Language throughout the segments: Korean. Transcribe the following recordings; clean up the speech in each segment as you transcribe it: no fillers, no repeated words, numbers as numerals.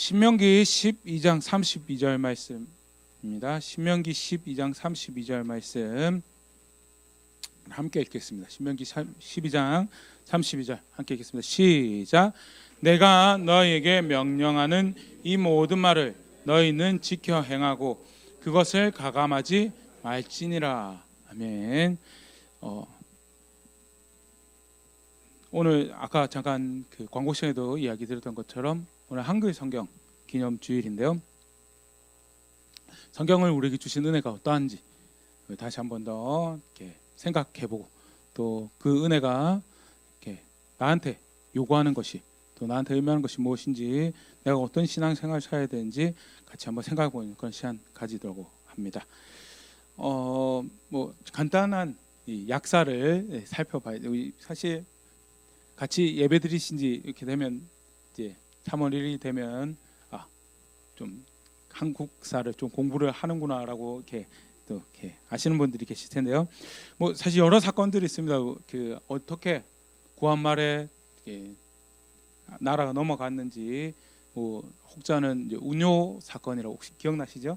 신명기 12장 32절 말씀입니다. 신명기 12장 32절 말씀 함께 읽겠습니다. 신명기 12장 32절 함께 읽겠습니다. 시작. 내가 너희에게 명령하는 이 모든 말을 너희는 지켜 행하고 그것을 가감하지 말지니라. 아멘. 오늘 아까 잠깐 그 광고 시간에도 이야기 드렸던 것처럼 오늘 한글 성경 기념 주일인데요. 성경을 우리에게 주신 은혜가 어떠한지 다시 한 번 더 이렇게 생각해보고 또 그 은혜가 이렇게 나한테 요구하는 것이 또 나한테 의미하는 것이 무엇인지 내가 어떤 신앙생활을 살아야 되는지 같이 한번 생각해보는 그런 시간 가지려고 합니다. 뭐 간단한 이 약사를 살펴봐야 돼요. 사실 같이 예배 드리신지 이렇게 되면 이제 3월 1일이 되면 좀 한국사를 좀 공부를 하는구나라고 이렇게 또 이렇게 아시는 분들이 계실 텐데요. 뭐 사실 여러 사건들이 있습니다. 그 어떻게 구한 말에 나라가 넘어갔는지 뭐 혹자는 이제 운요 사건이라고 혹시 기억나시죠?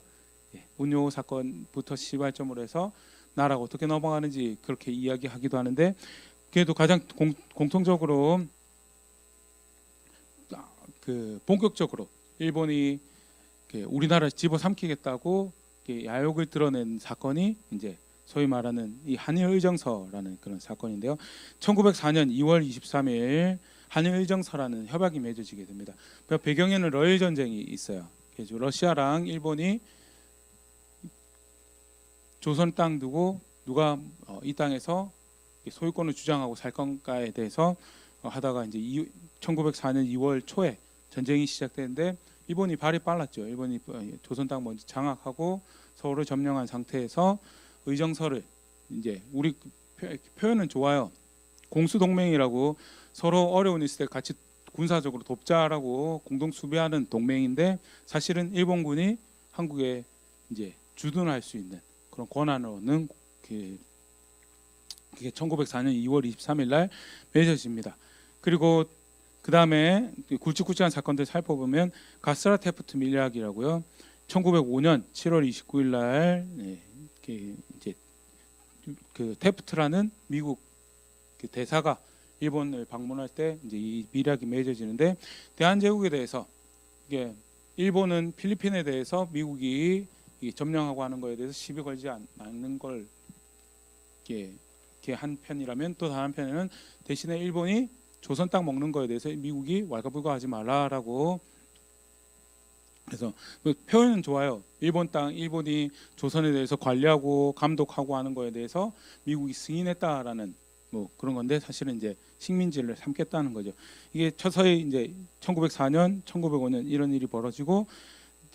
운요 사건부터 시발점으로 해서 나라가 어떻게 넘어가는지 그렇게 이야기하기도 하는데 그래도 가장 공통적으로 그 본격적으로 일본이 우리나라를 집어삼키겠다고 야욕을 드러낸 사건이 이제 소위 말하는 이 한일의정서라는 그런 사건인데요. 1904년 2월 23일 한일의정서라는 협약이 맺어지게 됩니다. 그 배경에는 러일 전쟁이 있어요. 그래서 러시아랑 일본이 조선 땅 두고 누가 이 땅에서 소유권을 주장하고 살 건가에 대해서 하다가 이제 1904년 2월 초에 전쟁이 시작되는데 일본이 발이 빨랐죠. 일본이 조선 땅 먼저 장악하고 서울을 점령한 상태에서 의정서를 이제 우리 표현은 좋아요. 공수동맹이라고 서로 어려운 있을 때 같이 군사적으로 돕자라고 공동 수비하는 동맹인데 사실은 일본군이 한국에 이제 주둔할 수 있는 그런 권한을 얻는 그게 1904년 2월 23일 날 맺어집니다. 그리고 그 다음에 굵직굵직한 사건들 살펴보면 가스라테프트 밀약이라고요. 1905년 7월 29일 날 이제 그 테프트라는 미국 그 대사가 일본을 방문할 때 이제 이 밀약이 맺어지는데 대한제국에 대해서 이게 일본은 필리핀에 대해서 미국이 점령하고 하는 거에 대해서 시비 걸지 않는 걸 이렇게 한 편이라면 또 다른 편에는 대신에 일본이 조선 땅 먹는 거에 대해서 미국이 왈가불가하지 말라라고 그래서 표현은 좋아요. 일본 땅 일본이 조선에 대해서 관리하고 감독하고 하는 거에 대해서 미국이 승인했다라는 뭐 그런 건데 사실은 이제 식민지를 삼겠다는 거죠. 이게 서서히 이제 1904년, 1905년 이런 일이 벌어지고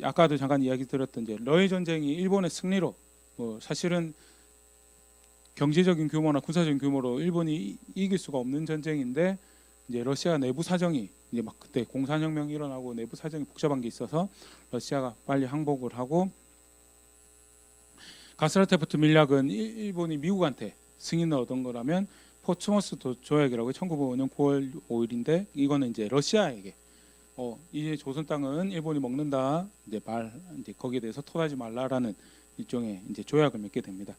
아까도 잠깐 이야기 드렸던 이제 러일 전쟁이 일본의 승리로 뭐 사실은 경제적인 규모나 군사적인 규모로 일본이 이길 수가 없는 전쟁인데 이제 러시아 내부 사정이 이제 막 그때 공산혁명이 일어나고 내부 사정이 복잡한 게 있어서 러시아가 빨리 항복을 하고 가스라테프트 밀약은 일본이 미국한테 승인을 얻은 거라면 포츠머스 조약이라고 1905년 9월 5일인데 이거는 이제 러시아에게 이제 조선 땅은 일본이 먹는다 이제 거기에 대해서 토하지 말라라는 일종의 이제 조약을 맺게 됩니다.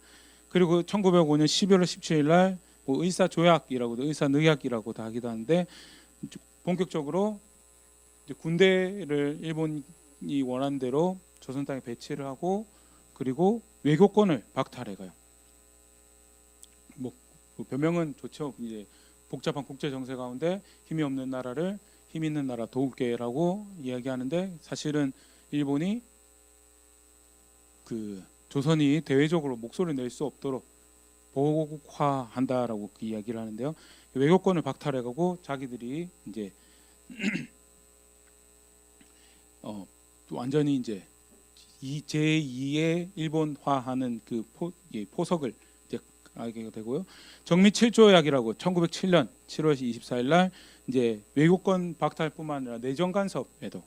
그리고 1905년 12월 17일 날 뭐 의사 조약이라고도 의사 늑약이라고도 하기도 하는데 본격적으로 이제 군대를 일본이 원하는 대로 조선 땅에 배치를 하고 그리고 외교권을 박탈해가요. 뭐 변명은 좋죠. 이제 복잡한 국제 정세 가운데 힘이 없는 나라를 힘 있는 나라 도울게라고 이야기하는데 사실은 일본이 그 조선이 대외적으로 목소리를 낼 수 없도록 보국화한다라고 그 이야기를 하는데요. 외교권을 박탈해가고 자기들이 이제 완전히 이제 제2의 일본화하는 그 포석을 이제 알게 되고요. 정미 7조약이라고 1907년 7월 24일 날 이제 외교권 박탈뿐만 아니라 내정 간섭에도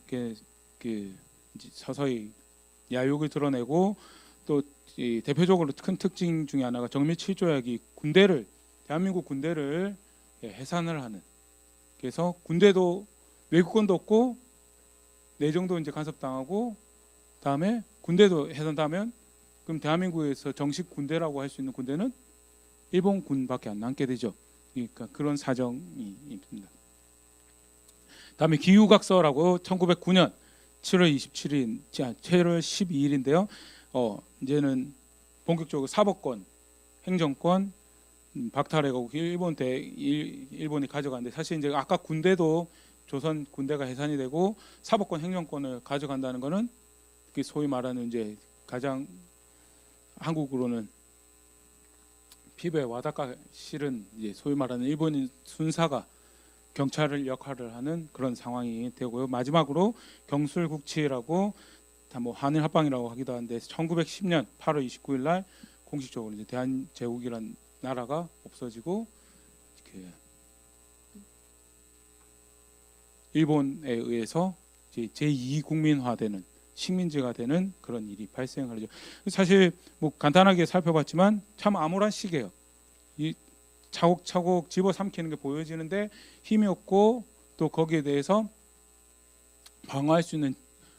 그 이제 서서히 야욕을 드러내고 또 대표적으로 큰 특징 중에 하나가 정미 7조약이 대한민국 군대를 해산을 하는 그래서 군대도 외국권도 없고 내정도 이제 간섭당하고 다음에 군대도 해산하면 그럼 대한민국에서 정식 군대라고 할 수 있는 군대는 일본 군밖에 안 남게 되죠. 그러니까 그런 사정이 있습니다. 다음에 기후각서라고 1909년 7월 27일, 7월 12일인데요. 이제는 본격적으로 사법권, 행정권 박탈해가고 일본이 가져가는데 사실 이제 아까 군대도 조선 군대가 해산이 되고 사법권, 행정권을 가져간다는 거는 소위 말하는 이제 가장 한국으로는 피부에 와닿기 싫은 이제 소위 말하는 일본인 순사가 경찰을 역할을 하는 그런 상황이 되고요. 마지막으로 경술국치라고 뭐 한일 합방이라고 하기도 하는데 1910년 8월 29일 날 공식적으로 이제 대한제국이란 나라가 없어지고 일본에 의해서 이제 제2국민화되는 식민지가 되는 그런 일이 발생하죠. 사실 뭐 간단하게 살펴봤지만 참 암울한 시기예요. 이 차곡차곡 집어삼키는 게 보여지는데 힘이 없고 또 거기에 대해서 방어할 수 있는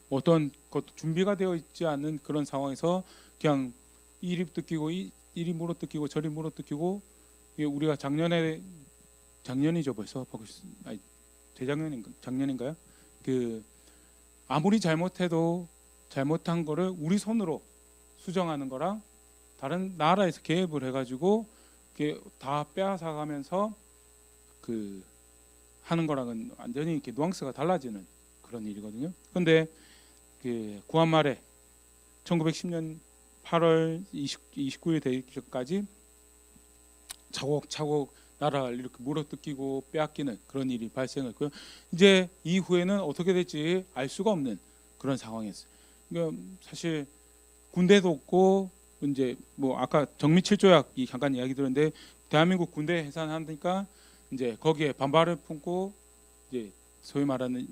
어떤 것도 준비가 되어 있지 않는 그런 상황에서 그냥 이리 뜯기고 이리 물어뜯기고 저리 물어뜯기고 우리가 작년이죠 벌써 작년인가요? 아무리 잘못해도 잘못한 거를 우리 손으로 수정하는 거랑 다른 나라에서 개입을 해가지고 다 빼앗아가면서 하는 거랑은 완전히 이렇게 뉘앙스가 달라지는 그런 일이거든요. 그런데 구한 말에 1910년 8월 29일 되기까지 차곡차곡 나라를 이렇게 물어뜯기고 빼앗기는 그런 일이 발생했고요. 이제 이후에는 어떻게 될지 알 수가 없는 그런 상황이었어요. 그러니까 사실 군대도 없고 이제 뭐 아까 정미칠조약이 잠깐 이야기 들었는데 대한민국 군대 해산하니까 이제 거기에 반발을 품고 이제 소위 말하는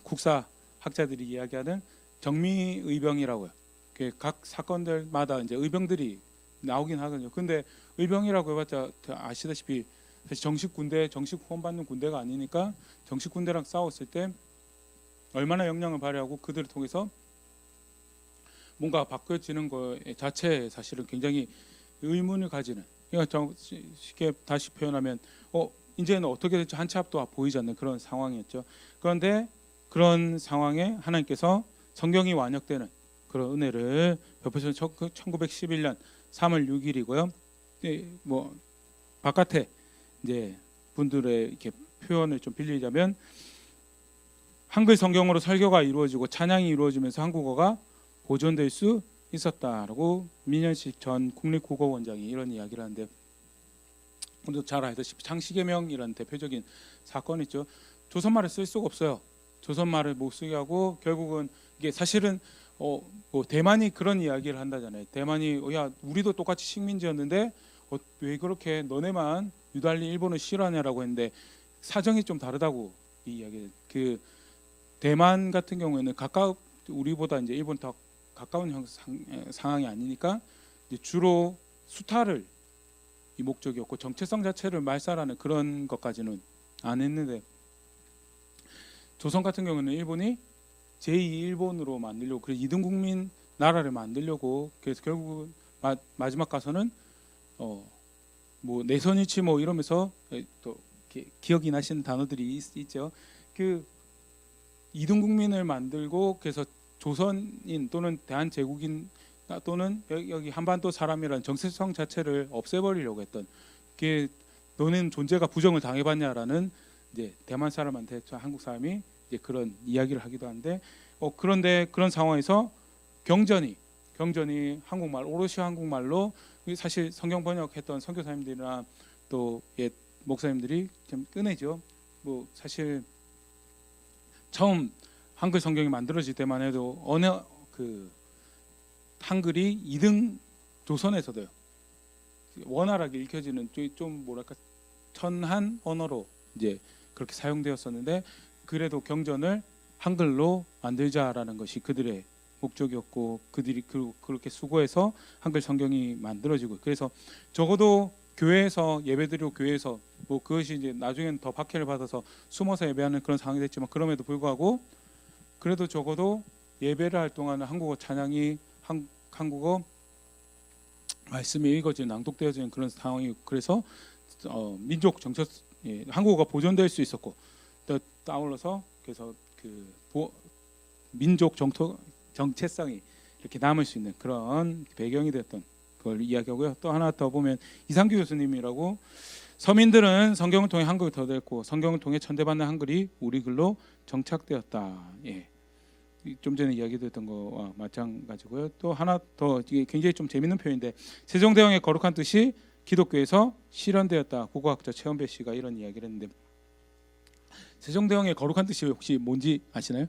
국사 학자들이 이야기하는 정미의병이라고요. 각 사건들마다 이제 의병들이 나오긴 하거든요. 근데 의병이라고 해봤자 아시다시피 사실 정식 후원받는 군대가 아니니까 정식 군대랑 싸웠을 때 얼마나 역량을 발휘하고 그들을 통해서 뭔가 바뀌어지는 것 자체에 사실은 굉장히 의문을 가지는, 그러니까 쉽게 다시 표현하면 이제는 어떻게 될지 한 치 앞도 보이지 않는 그런 상황이었죠. 그런데 그런 상황에 하나님께서 성경이 완역되는 그런 은혜를 베푸신 1911년 3월 6일이고요. 뭐 바깥에 이제 분들의 이렇게 표현을 좀 빌리자면 한글 성경으로 설교가 이루어지고 찬양이 이루어지면서 한국어가 보존될 수 있었다라고 민현식 전 국립국어원장이 이런 이야기를 하는데, 오늘도 잘 알다시피 창시개명이라는 대표적인 사건이 있죠. 조선말을 쓸 수가 없어요. 조선말을 못 쓰게 하고 결국은 이게 사실은 뭐 대만이 그런 이야기를 한다잖아요. 대만이 야 우리도 똑같이 식민지였는데 왜 그렇게 너네만 유달리 일본을 싫어하냐라고 했는데 사정이 좀 다르다고 이 이야기. 대만 같은 경우에는 우리보다 이제 일본 더 가까운 상황이 아니니까 이제 주로 수탈을 이 목적이었고 정체성 자체를 말살하는 그런 것까지는 안 했는데, 조선 같은 경우는 일본이 제2일본으로 만들려고 그래서 2등 국민 나라를 만들려고 그래서 결국 마지막 가서는 뭐 내선일치 뭐 이러면서 또 기억이 나시는 단어들이 있죠. 2등 국민을 만들고 그래서 조선인 또는 대한제국인 또는 여기 한반도 사람이라는 정체성 자체를 없애버리려고 했던, 너는 존재가 부정을 당해봤냐라는 이제 대만 사람한테 한국 사람이 이제 그런 이야기를 하기도 하는데, 그런데 그런 상황에서 경전이 한국말 오롯이 한국말로, 사실 성경 번역했던 선교사님들이나 또 옛 목사님들이 좀 꺼내죠. 뭐 사실 처음 한글 성경이 만들어질 때만 해도 한글이 2등 조선에서도요 원활하게 읽혀지는 좀 뭐랄까 천한 언어로 이제 그렇게 사용되었었는데, 그래도 경전을 한글로 만들자라는 것이 그들의 목적이었고 그들이 그렇게 수고해서 한글 성경이 만들어지고, 그래서 적어도 교회에서 예배드리고 교회에서 뭐 그것이 이제 나중에는 더 박해를 받아서 숨어서 예배하는 그런 상황이 됐지만, 그럼에도 불구하고 그래도 적어도 예배를 할 동안은 한국어 찬양이 한국어 말씀이 읽어지는 낭독되어지는 그런 상황이 그래서 민족 정체 한국어가 보존될 수 있었고 또 아울러서 그래서 민족 정체성이 이렇게 남을 수 있는 그런 배경이 됐던 그걸 이야기하고요. 또 하나 더 보면 이상규 교수님이라고 서민들은 성경을 통해 한글을 더 됐고 성경을 통해 천대받는 한글이 우리 글로 정착되었다. 예. 좀 전에 이야기됐던 거와 마찬가지고요. 또 하나 더 이게 굉장히 좀 재밌는 표현인데 세종대왕의 거룩한 뜻이 기독교에서 실현되었다. 국어학자 최원배 씨가 이런 이야기를 했는데 세종대왕의 거룩한 뜻이 혹시 뭔지 아시나요?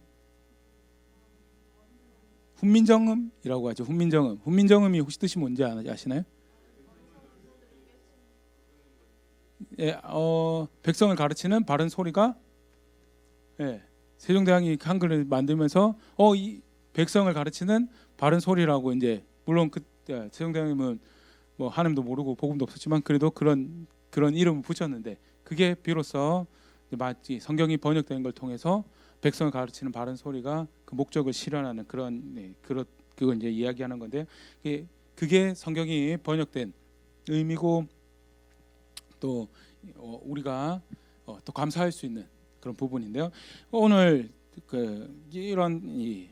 훈민정음이라고 하죠. 훈민정음. 훈민정음이 혹시 뜻이 뭔지 아시나요? 예, 백성을 가르치는 바른 소리가 예, 세종대왕이 한글을 만들면서 이 백성을 가르치는 바른 소리라고 이제 물론 그때 세종대왕님은 뭐 하나님도 모르고 복음도 없었지만 그래도 그런 이름을 붙였는데 그게 비로소 마치 성경이 번역된 걸 통해서 백성을 가르치는 바른 소리가 그 목적을 실현하는 그런 그거 이제 이야기하는 건데 그게 성경이 번역된 의미고 또 우리가 또 감사할 수 있는 그런 부분인데요. 오늘 이런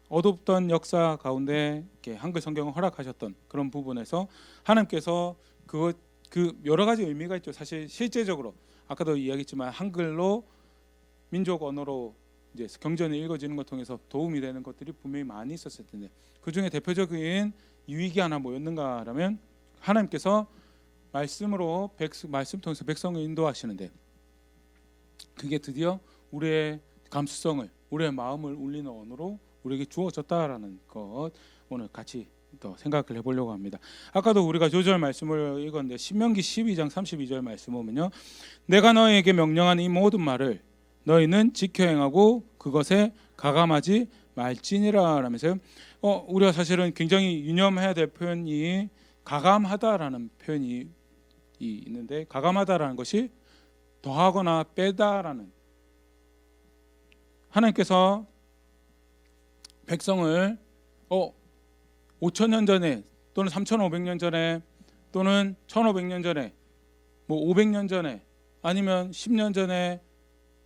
어둡던 역사 가운데 이렇게 한글 성경을 허락하셨던 그런 부분에서 하나님께서 그 여러 가지 의미가 있죠. 사실 실제적으로 아까도 이야기했지만 한글로 민족 언어로 이제 경전이 읽어지는 것 통해서 도움이 되는 것들이 분명히 많이 있었을 텐데 그 중에 대표적인 유익이 하나 뭐였는가라면 하나님께서 말씀으로 말씀 통해서 백성을 인도하시는데 그게 드디어 우리의 감수성을 우리의 마음을 울리는 언어로 우리에게 주어졌다라는 것 오늘 같이 또 생각을 해보려고 합니다. 아까도 우리가 조절 말씀을 읽었는데 신명기 12장 32절 말씀 보면요, 내가 너에게 명령한 이 모든 말을 너희는 지켜 행하고 그것에 가감하지 말지니라 라면서요. 우리가 사실은 굉장히 유념해야 될 표현이 가감하다라는 표현이 있는데 가감하다라는 것이 더하거나 빼다라는 하나님께서 백성을 5,000년 전에 또는 3,500년 전에 또는 1,500년 전에 뭐 500년 전에 아니면 10년 전에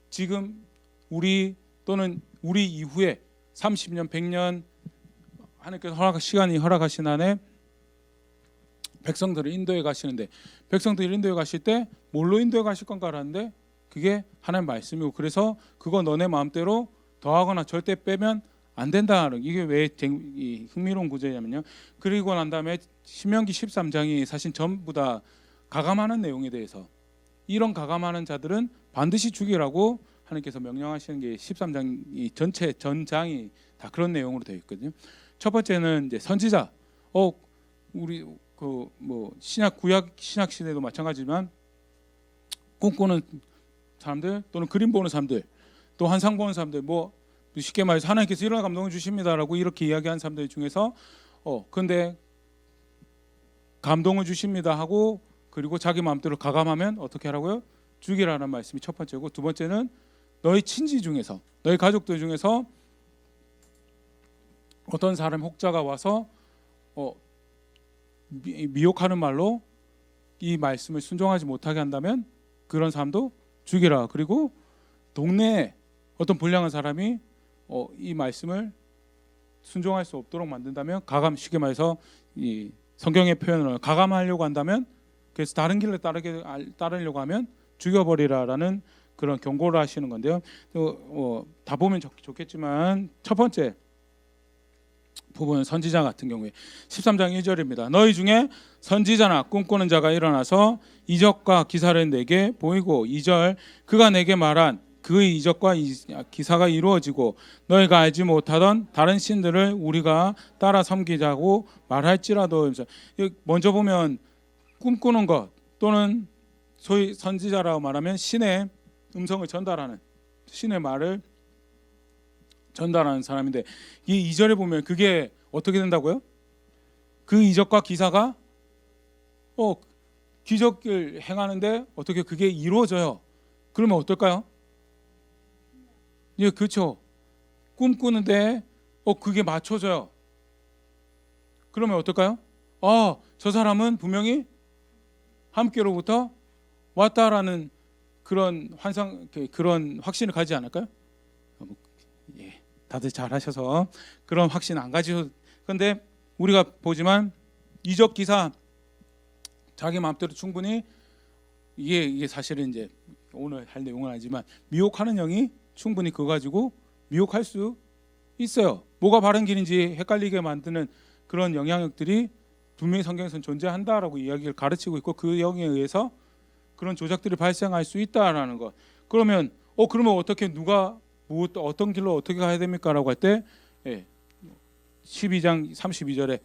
지금 우리 또는 우리 이후에 30년 100년 하나님께서 시간이 허락하신 안에 백성들을 인도해 가시는데 백성들을 인도해 가실 때 뭘로 인도해 가실 건가라는데 그게 하나님 말씀이고 그래서 그거 너네 마음대로 더하거나 절대 빼면 안 된다. 이게 왜 흥미로운 구절이냐면요. 그리고 난 다음에 신명기 13장이 사실 전부 다 가감하는 내용에 대해서 이런 가감하는 자들은 반드시 죽이라고 하나님께서 명령하시는 게 13장 전체 전장이 다 그런 내용으로 되어 있거든요. 첫 번째는 이제 선지자. 우리 구약 신약 시대도 마찬가지지만 꿈꾸는 사람들 또는 그림 보는 사람들 또 환상 보는 사람들 쉽게 말해서 하나님께서 이런 감동을 주십니다라고 이렇게 이야기한 사람들 중에서 근데 감동을 주십니다 하고 그리고 자기 마음대로 가감하면 어떻게 하라고요? 죽이라는 말씀이 첫 번째고 두 번째는 너희 친지 중에서 너희 가족들 중에서 어떤 사람 혹자가 와서 미혹하는 말로 이 말씀을 순종하지 못하게 한다면 그런 사람도 죽이라. 그리고 동네에 어떤 불량한 사람이 이 말씀을 순종할 수 없도록 만든다면 쉽게 말해서 이 성경의 표현을 가감하려고 한다면 그래서 다른 길을 따르려고 하면 죽여버리라라는 그런 경고를 하시는 건데요. 다 보면 좋겠지만 첫 번째 부분은 선지자 같은 경우에 13장 1절입니다. 너희 중에 선지자나 꿈꾸는 자가 일어나서 이적과 기사를 내게 보이고 2절 그가 내게 말한 그의 이적과 기사가 이루어지고 너희가 알지 못하던 다른 신들을 우리가 따라 섬기자고 말할지라도 먼저 보면 꿈꾸는 것 또는 소위 선지자라고 말하면 신의 음성을 전달하는 신의 말을 전달하는 사람인데 이 2절에 보면 그게 어떻게 된다고요? 그 이적과 기사가 기적을 행하는데 어떻게 그게 이루어져요? 그러면 어떨까요? 예, 그렇죠. 꿈꾸는데 그게 맞춰져요. 그러면 어떨까요? 저 사람은 분명히 함께로부터 왔다라는 그런 환상, 그런 확신을 가지지 않을까요? 예, 다들 잘하셔서 그런 확신 안 가지셔도. 그런데 우리가 보지만 이적 기사 자기 마음대로 충분히 이게 사실은 이제 오늘 할 내용은 아니지만 미혹하는 영이 충분히 그거 가지고 미혹할 수 있어요. 뭐가 바른 길인지 헷갈리게 만드는 그런 영향력들이 분명히 성경에서는 존재한다라고 이야기를 가르치고 있고 그 영에 의해서 그런 조작들이 발생할 수 있다라는 것. 그러면 어떻게 누가 어떤 길로 어떻게 가야 됩니까라고 할 때 12장 32절에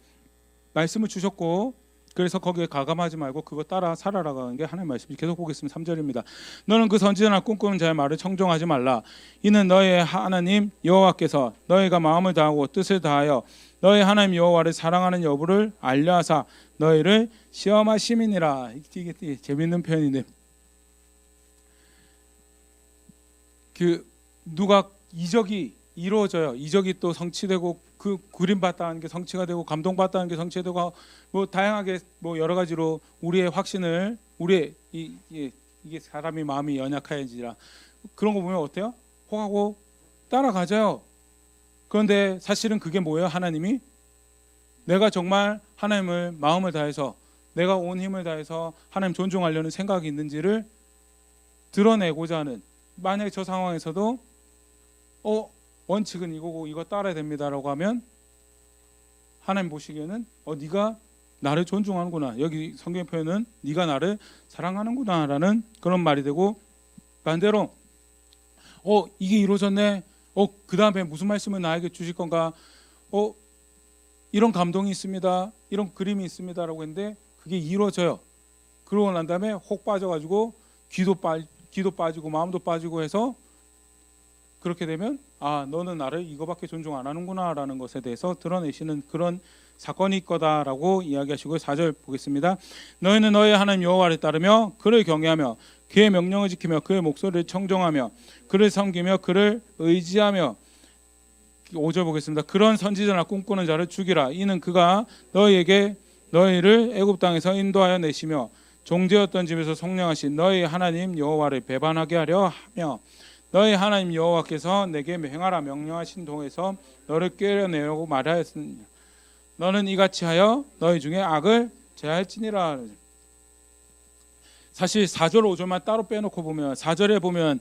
말씀을 주셨고 그래서 거기에 가감하지 말고 그거 따라 살아라가는 게 하나님의 말씀이 계속 보겠습니다. 3절입니다. 너는 그 선지자나 꿈꾸는 자의 말을 청종하지 말라. 이는 너의 하나님 여호와께서 너희가 마음을 다하고 뜻을 다하여 너희 하나님 여호와를 사랑하는 여부를 알려하사 너희를 시험하심이니라. 이게 재밌는 표현인데 누가 이적이 이루어져요. 이적이 또 성취되고 그 그림받다는 게 성취가 되고 감동받다는 게 성취되고 뭐 다양하게 뭐 여러 가지로 우리의 확신을 이게 사람이 마음이 연약해지라 그런 거 보면 어때요? 혹하고 따라가져요. 그런데 사실은 그게 뭐예요? 하나님이 내가 정말 하나님을 마음을 다해서 내가 온 힘을 다해서 하나님 존중하려는 생각이 있는지를 드러내고자 하는 만약에 저 상황에서도 원칙은 이거고 이거 따라야 됩니다라고 하면 하나님 보시기에는 네가 나를 존중하는구나. 여기 성경 표현은 네가 나를 사랑하는구나라는 그런 말이 되고 반대로 이게 이루어졌네. 그 다음에 무슨 말씀을 나에게 주실 건가? 이런 감동이 있습니다. 이런 그림이 있습니다라고 했는데 그게 이루어져요. 그러고 난 다음에 혹 빠져가지고 귀도 빠지고 마음도 빠지고 해서 그렇게 되면 너는 나를 이거밖에 존중 안 하는구나라는 것에 대해서 드러내시는 그런 사건이 있거다라고 이야기하시고 4절 보겠습니다. 너희는 너희 하나님 여호와를 따르며 그를 경외하며 그의 명령을 지키며 그의 목소리를 청정하며 그를 섬기며 그를 의지하며 5절 보겠습니다. 그런 선지자나 꿈꾸는 자를 죽이라. 이는 그가 너희를 애굽 땅에서 인도하여 내시며 종되었던 집에서 속량하신 너희 하나님 여호와를 배반하게 하려 하며 너희 하나님 여호와께서 내게 행하라 명령하신 동에서 너를 꿰려내려고 말하였으니 너는 이같이 하여 너희 중에 악을 제할지니라. 사실 4절 5절만 따로 빼놓고 보면 4절에 보면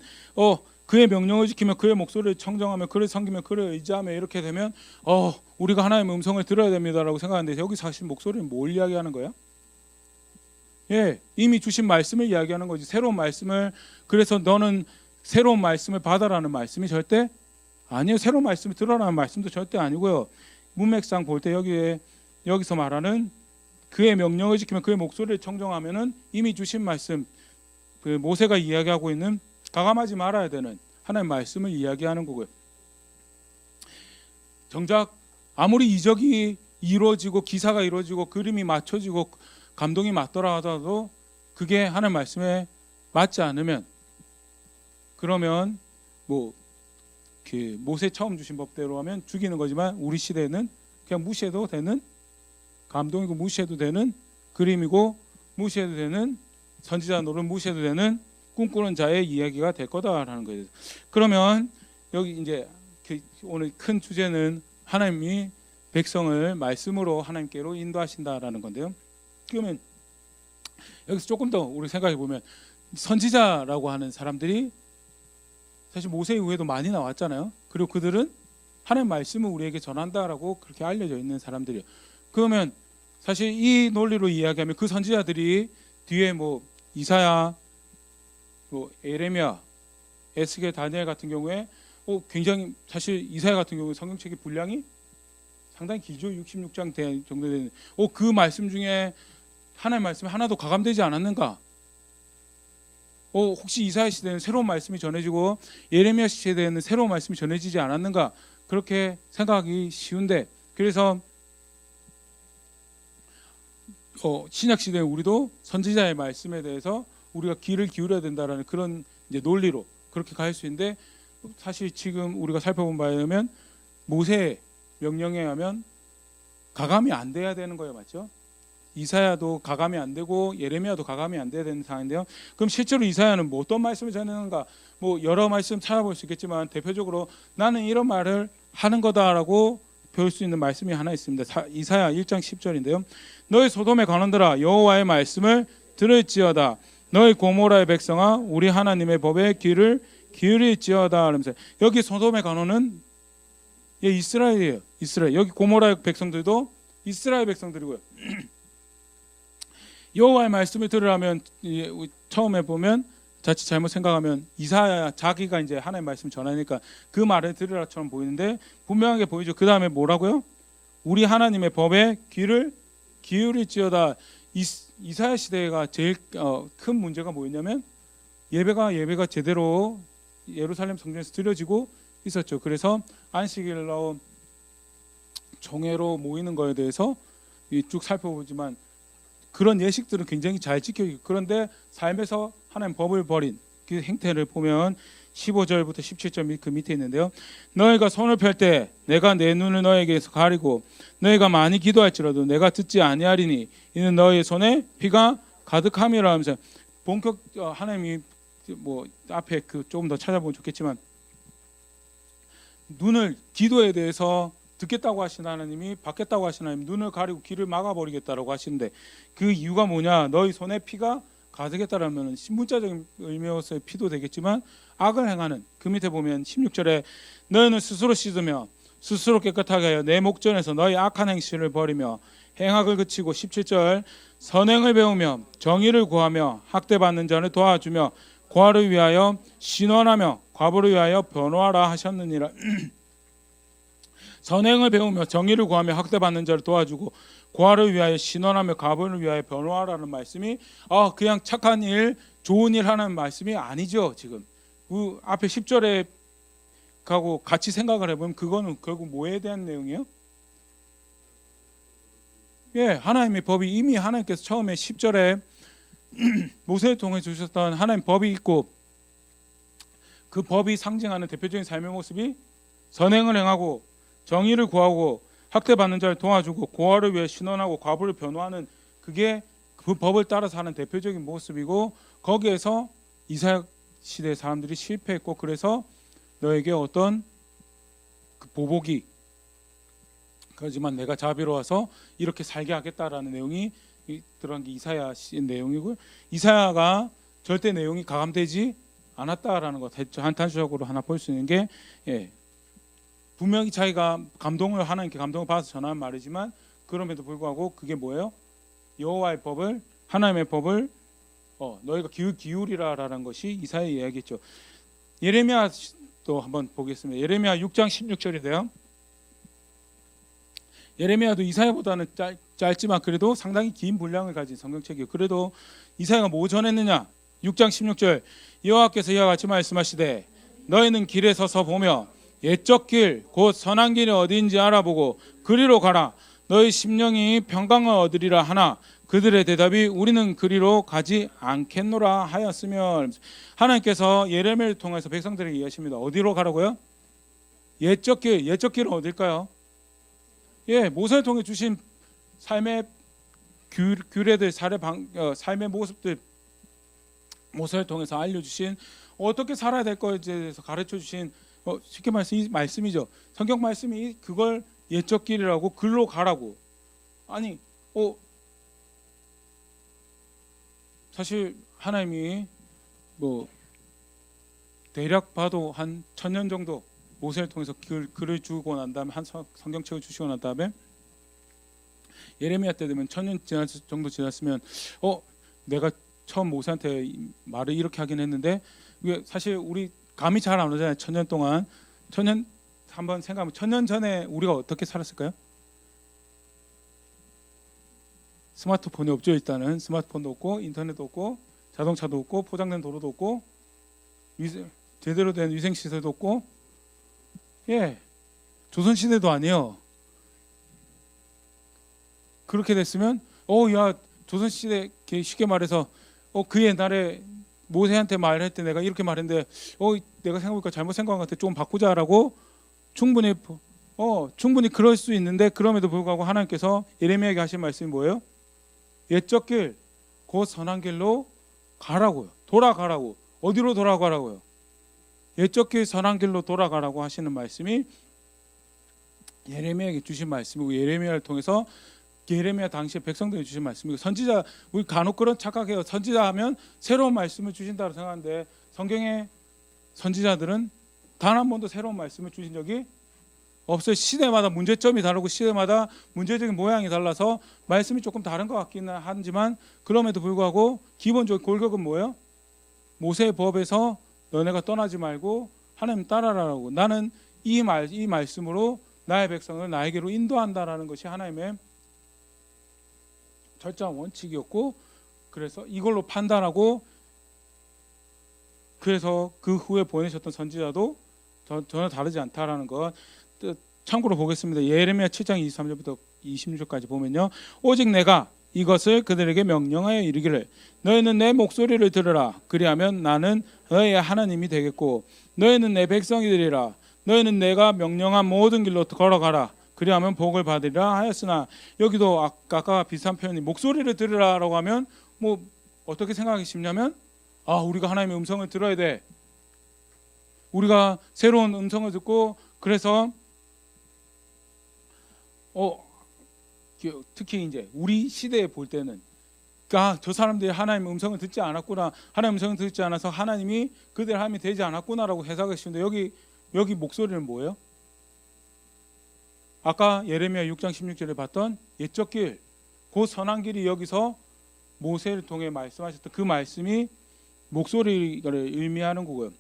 그의 명령을 지키며 그의 목소리를 청정하며 그를 섬기며 그를 의지하며 이렇게 되면 우리가 하나님의 음성을 들어야 됩니다라고 생각하는데 여기 사실 목소리는 뭘 이야기하는 거야? 이미 주신 말씀을 이야기하는 거지. 새로운 말씀을. 그래서 너는 새로운 말씀을 받아라는 말씀이 절대 아니에요. 새로운 말씀을 들어라는 말씀도 절대 아니고요. 문맥상 볼 때 여기서 말하는 그의 명령을 지키면 그의 목소리를 청정하면은 이미 주신 말씀, 그 모세가 이야기하고 있는 가감하지 말아야 되는 하나님의 말씀을 이야기하는 거고요. 정작 아무리 이적이 이루어지고 기사가 이루어지고 그림이 맞춰지고 감동이 맞더라 하더라도 그게 하나님의 말씀에 맞지 않으면 그러면 모세 처음 주신 법대로 하면 죽이는 거지만 우리 시대에는 그냥 무시해도 되는 감동이고 무시해도 되는 그림이고 무시해도 되는 선지자 노릇 무시해도 되는 꿈꾸는 자의 이야기가 될 거다라는 거예요. 그러면 여기 이제 오늘 큰 주제는 하나님이 백성을 말씀으로 하나님께로 인도하신다라는 건데요. 그러면 여기서 조금 더 우리 생각해 보면 선지자라고 하는 사람들이 사실 모세 이후에도 많이 나왔잖아요. 그리고 그들은 하나님의 말씀을 우리에게 전한다라고 그렇게 알려져 있는 사람들이에요. 그러면 사실 이 논리로 이야기하면 그 선지자들이 뒤에 이사야, 에레미야, 에스겔, 다니엘 같은 경우에 굉장히 사실 이사야 같은 경우에 성경책의 분량이 상당히 길죠. 66장 정도 되는 그 말씀 중에 하나님의 말씀이 하나도 가감되지 않았는가? 혹시 이사야 시대에는 새로운 말씀이 전해지고 예레미야 시대에는 새로운 말씀이 전해지지 않았는가? 그렇게 생각하기 쉬운데 그래서 신약 시대에 우리도 선지자의 말씀에 대해서 우리가 귀를 기울여야 된다라는 그런 이제 논리로 그렇게 갈 수 있는데 사실 지금 우리가 살펴본 바에 의하면 모세의 명령에 의하면 가감이 안 돼야 되는 거예요, 맞죠? 이사야도 가감이 안 되고 예레미야도 가감이 안 돼야 되는 상황인데요. 그럼 실제로 이사야는 뭐 어떤 말씀을 전하는가? 뭐 여러 말씀 찾아볼 수 있겠지만 대표적으로 나는 이런 말을 하는 거다라고 배울 수 있는 말씀이 하나 있습니다. 이사야 1장 10절인데요. 너희 소돔의 관원들아 여호와의 말씀을 들을지어다. 너희 고모라의 백성아 우리 하나님의 법에 귀를 기울일지어다. 하면서 여기 소돔의 관원은 이스라엘이에요. 이스라엘. 여기 고모라의 백성들도 이스라엘 백성들이고요. 여호와의 말씀을 들으라면 처음에 보면 자칫 잘못 생각하면 이사야 자기가 이제 하나님의 말씀 전하니까 그 말을 들으라처럼 보이는데 분명하게 보이죠. 그 다음에 뭐라고요? 우리 하나님의 법에 귀를 기울일지어다. 이사야 시대가 제일 큰 문제가 뭐였냐면 예배가 제대로 예루살렘 성전에서 드려지고 있었죠. 그래서 안식일로 정회로 모이는 거에 대해서 쭉 살펴보지만 그런 예식들은 굉장히 잘 지켜지고 그런데 삶에서 하나님 법을 버린 그 행태를 보면 15절부터 17절 그 밑에 있는데요. 너희가 손을 펼 때 내가 내 눈을 너에게서 가리고 너희가 많이 기도할지라도 내가 듣지 아니하리니 이는 너희의 손에 피가 가득함이라 하면서 본격 하나님이 뭐 앞에 그 조금 더 찾아보면 좋겠지만 눈을 기도에 대해서 듣겠다고 하신 하나님이 받겠다고 하신 하나님 눈을 가리고 귀를 막아버리겠다라고 하시는데 그 이유가 뭐냐? 너희 손에 피가 가득했다라면 신문자적인 의미로서의 피도 되겠지만 악을 행하는 그 밑에 보면 16절에 너희는 스스로 씻으며 스스로 깨끗하게 하여 내 목전에서 너희 악한 행실을 버리며 행악을 그치고 17절 선행을 배우며 정의를 구하며 학대받는 자를 도와주며 고아를 위하여 신원하며 과부를 위하여 변호하라 하셨느니라. 선행을 배우며 정의를 구하며 학대받는 자를 도와주고 고아를 위하여 신원하며 과부를 위하여 변호하라는 말씀이 그냥 착한 일, 좋은 일 하는 말씀이 아니죠. 지금 그 앞에 10절에 가고 같이 생각을 해보면 그거는 결국 뭐에 대한 내용이에요? 하나님의 법이 이미 하나님께서 처음에 10절에 모세를 통해 주셨던 하나님 법이 있고 그 법이 상징하는 대표적인 삶의 모습이 선행을 행하고 정의를 구하고 학대받는 자를 도와주고 고아를 위해 신원하고 과부를 변호하는 그게 그 법을 따라서 하는 대표적인 모습이고 거기에서 이사야 시대 사람들이 실패했고 그래서 너에게 어떤 그 보복이 그렇지만 내가 자비로워서 이렇게 살게 하겠다라는 내용이 들어간 게 이사야 시 내용이고 이사야가 절대 내용이 가감되지 않았다라는 것 한탄적으로 하나 볼 수 있는 게 분명히 자기가 하나님께 감동을 받아서 전하는 말이지만 그럼에도 불구하고 그게 뭐예요? 여호와의 법을 하나님의 법을 너희가 기울이라라는 것이 이사야의 이야기죠. 예레미야도 한번 보겠습니다. 예레미야 6장 16절인데요. 예레미야도 이사야보다는 짧지만 그래도 상당히 긴 분량을 가진 성경책이에요. 그래도 이사야가 뭐 전했느냐? 6장 16절 여호와께서 이와 같이 말씀하시되 너희는 길에 서서 보며 옛적 길 곧 선한 길이 어디인지 알아보고 그리로 가라. 너희 심령이 평강을 얻으리라 하나 그들의 대답이 우리는 그리로 가지 않겠노라 하였으며 하나님께서 예레미야를 통해서 백성들에게 이야기하십니다. 어디로 가라고요? 옛적 길은 어딜까요? 모세를 통해 주신 삶의 규례들, 삶의 모습들 모세를 통해서 알려주신 어떻게 살아야 될 것에 대해서 가르쳐주신 쉽게 말씀이죠. 성경 말씀이 그걸 옛적 길이라고 글로 가라고. 아니 사실 하나님이 뭐 대략 봐도 한 1000년 정도 모세를 통해서 글을 주고 난 다음에 한 성경책을 주시고 난 다음에 예레미야 때 되면 1000년 정도 지났으면 내가 처음 모세한테 말을 이렇게 하긴 했는데 사실 우리 감이 잘 안 오잖아요. 1000년 동안 1000년 한번 생각하면 1000년 전에 우리가 어떻게 살았을까요? 스마트폰이 없죠. 일단은 스마트폰도 없고 인터넷도 없고 자동차도 없고 포장된 도로도 없고 제대로 된 위생시설도 없고 조선시대도 아니에요. 그렇게 됐으면 조선시대 쉽게 말해서 그 옛날에 모세한테 말할 때 내가 이렇게 말했는데 내가 생각해보니까 잘못 생각한 것 같아. 좀 바꾸자라고 충분히 충분히 그럴 수 있는데 그럼에도 불구하고 하나님께서 예레미야에게 하신 말씀이 뭐예요? 옛적 길, 곧 선한 길로 가라고요. 돌아가라고. 어디로 돌아가라고요? 옛적 길 선한 길로 돌아가라고 하시는 말씀이 예레미야에게 주신 말씀이고, 예레미야를 통해서 예레미야 당시에 백성들에게 주신 말씀이고, 선지자, 우리 간혹 그런 착각해요. 선지자 하면 새로운 말씀을 주신다고 생각하는데 성경의 선지자들은 단 한 번도 새로운 말씀을 주신 적이 없어요. 시대마다 문제점이 다르고 시대마다 문제적인 모양이 달라서 말씀이 조금 다른 것 같기는 하지만, 그럼에도 불구하고 기본적인 골격은 뭐예요? 모세의 법에서 너네가 떠나지 말고 하나님 따라라라고, 나는 이 말씀으로 나의 백성을 나에게로 인도한다라는 것이 하나님의 철저한 원칙이었고, 그래서 이걸로 판단하고, 그래서 그 후에 보내셨던 선지자도 전혀 다르지 않다라는 것. 참고로 보겠습니다. 예레미야 7장 23절부터 26절까지 보면요, 오직 내가 이것을 그들에게 명령하여 이르기를 너희는 내 목소리를 들으라. 그리하면 나는 너희의 하나님이 되겠고 너희는 내 백성이 되리라. 너희는 내가 명령한 모든 길로 걸어가라. 그리하면 복을 받으리라 하였으나, 여기도 아까 비슷한 표현이 목소리를 들으라라고 하면 뭐 어떻게 생각하기 쉽냐면, 우리가 하나님의 음성을 들어야 돼. 우리가 새로운 음성을 듣고, 그래서 특히 이제 우리 시대에 볼 때는 저 사람들이 하나님의 음성을 듣지 않았구나, 하나님의 음성을 듣지 않아서 하나님이 그들 하나님이 되지 않았구나라고 해석하기 쉬운데, 여기 목소리는 뭐예요? 아까 예레미야 6장 16절에 봤던 옛적 길, 그 선한 길이 여기서 모세를 통해 말씀하셨던 그 말씀이 목소리를 의미하는 거고요.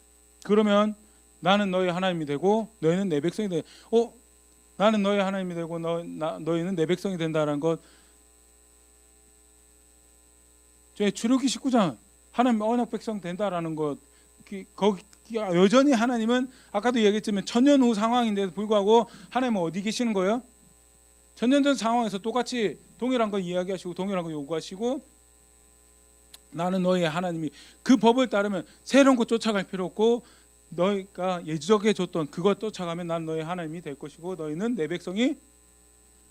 그러면 나는 너희 하나님이 되고 너희는 내 백성이 돼. 나는 너희 하나님이 되고 너희는 내 백성이 된다는 것. 제 출애굽기 19장 하나님 언약 백성 된다라는 것, 거기 여전히 하나님은 아까도 얘기했지만 천년 후 상황인데도 불구하고 하나님은 어디 계시는 거예요? 천년 전 상황에서 똑같이 동일한 거 이야기하시고 동일한 거 요구하시고, 나는 너희의 하나님이, 그 법을 따르면 새로운 거 쫓아갈 필요 없고 너희가 예적에 줬던 그것 쫓아가면 난 너희 하나님이 될 것이고 너희는 내 백성이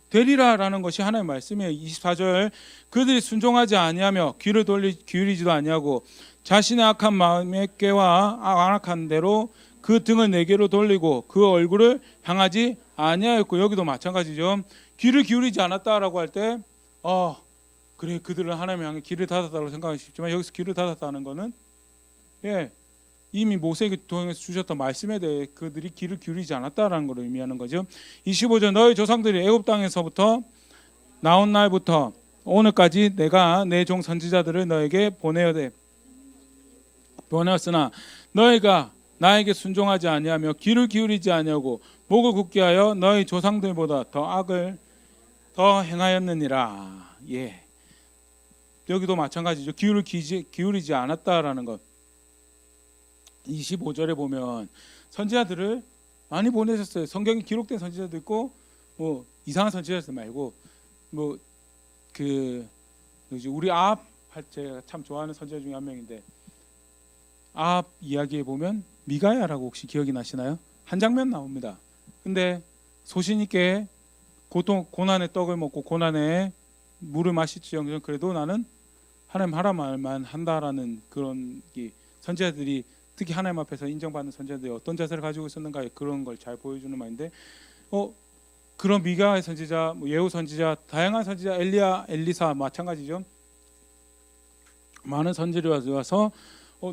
되리라라는 것이 하나님의 말씀이에요. 24절, 그들이 순종하지 아니하며 귀를 기울이지도 아니하고 자신의 악한 마음의 꾀와 안악한 대로 그 등을 내게로 돌리고 그 얼굴을 향하지 아니하였고, 여기도 마찬가지죠. 귀를 기울이지 않았다라고 할 때 그래, 그들은 하나님 향해 귀를 닫았다고 생각하기 쉽지만, 여기서 귀를 닫았다는 것은 이미 모세에게 통해서 주셨던 말씀에 대해 그들이 귀를 기울이지 않았다라는 걸 의미하는 거죠. 25절, 너희 조상들이 애굽 땅에서부터 나온 날부터 오늘까지 내가 내 종 선지자들을 너에게 보내었으나 너희가 나에게 순종하지 아니하며 귀를 기울이지 아니하고 목을 굳게 하여 너희 조상들보다 더 악을 더 행하였느니라. 여기도 마찬가지죠. 귀를 기울이지 않았다라는 것. 25절에 보면 선지자들을 많이 보내셨어요. 성경에 기록된 선지자도 있고, 뭐 이상한 선지자들 말고, 뭐 우리 아합, 제가 참 좋아하는 선지자 중에 한 명인데, 아합 이야기에 보면 미가야라고 혹시 기억이 나시나요? 한 장면 나옵니다. 근데 소신 있게 고난의 떡을 먹고 고난의 물을 마실지언정 그래도 나는 하나님 하라 말만 한다라는 그런 선지자들이, 특히 하나님 앞에서 인정받는 선지자들이 어떤 자세를 가지고 있었는가, 그런 걸 잘 보여주는 말인데, 그런 미가의 선지자, 예후 선지자, 다양한 선지자, 엘리야, 엘리사 마찬가지죠. 많은 선지자들이 와서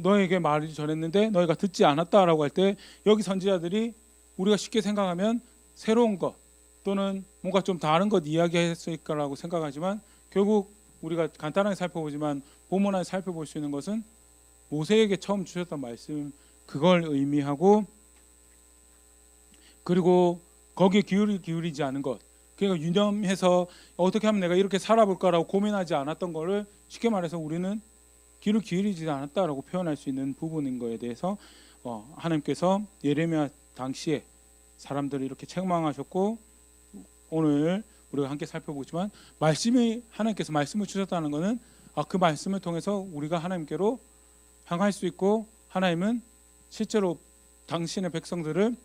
너에게 말을 전했는데 너희가 듣지 않았다라고 할 때, 여기 선지자들이 우리가 쉽게 생각하면 새로운 것 또는 뭔가 좀 다른 것 이야기했을 거라고 생각하지만, 결국 우리가 간단하게 살펴보지만 본문 안에 살펴볼 수 있는 것은 모세에게 처음 주셨던 말씀, 그걸 의미하고, 그리고 거기에 기울이지 않은 것, 그러니까 유념해서 어떻게 하면 내가 이렇게 살아볼까라고 고민하지 않았던 거를 쉽게 말해서 우리는 귀를 기울이지 않았다라고 표현할 수 있는 부분인 거에 대해서 하나님께서 예레미야 당시에 사람들을 이렇게 책망하셨고, 오늘 우리가 함께 살펴보지만 하나님께서 말씀을 주셨다는 것은 그 말씀을 통해서 우리가 하나님께로 향할 수 있고, 하나님은 실제로 당신의 백성들을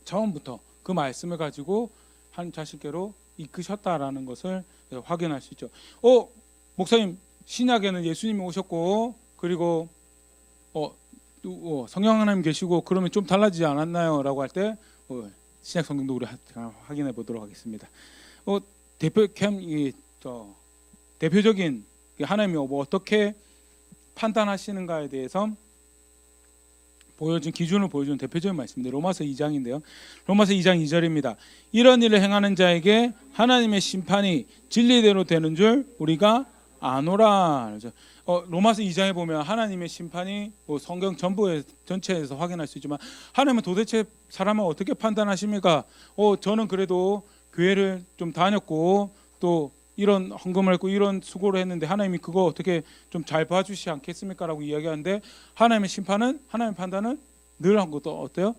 처음부터 그 말씀을 가지고 한 자식께로 이끄셨다라는 것을 확인할 수 있죠. 목사님, 신약에는 예수님이 오셨고 그리고 성령 하나님 계시고 그러면 좀 달라지지 않았나요? 라고 할 때 신약 성경도 우리 확인해 보도록 하겠습니다. 대표적인 하나님이 어떻게 판단하시는가에 대해서 기준을 보여주는 대표적인 말씀인데 로마서 2장인데요. 로마서 2장 2절입니다. 이런 일을 행하는 자에게 하나님의 심판이 진리대로 되는 줄 우리가 아노라. 로마서 2장에 보면 하나님의 심판이 성경 전체에서 확인할 수 있지만 하나님은 도대체 사람을 어떻게 판단하십니까? 저는 그래도 교회를 좀 다녔고 또 이런 헌금을 했고 이런 수고를 했는데 하나님이 그거 어떻게 좀 잘 봐주시지 않겠습니까? 라고 이야기하는데 하나님의 심판은, 하나님의 판단은 늘 한 것도 어때요?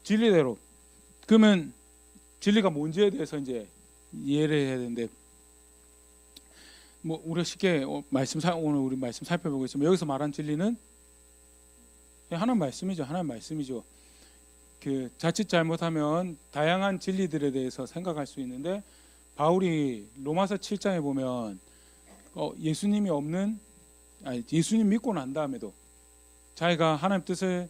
진리대로. 그러면 진리가 뭔지에 대해서 이제 이해를 해야 되는데 우리가 쉽게 오늘 우리 말씀 살펴보겠지만 여기서 말한 진리는 하나님 말씀이죠. 하나님 말씀이죠. 자칫 잘못하면 다양한 진리들에 대해서 생각할 수 있는데 바울이 로마서 7장에 보면 예수님 믿고 난 다음에도 자기가 하나님 뜻을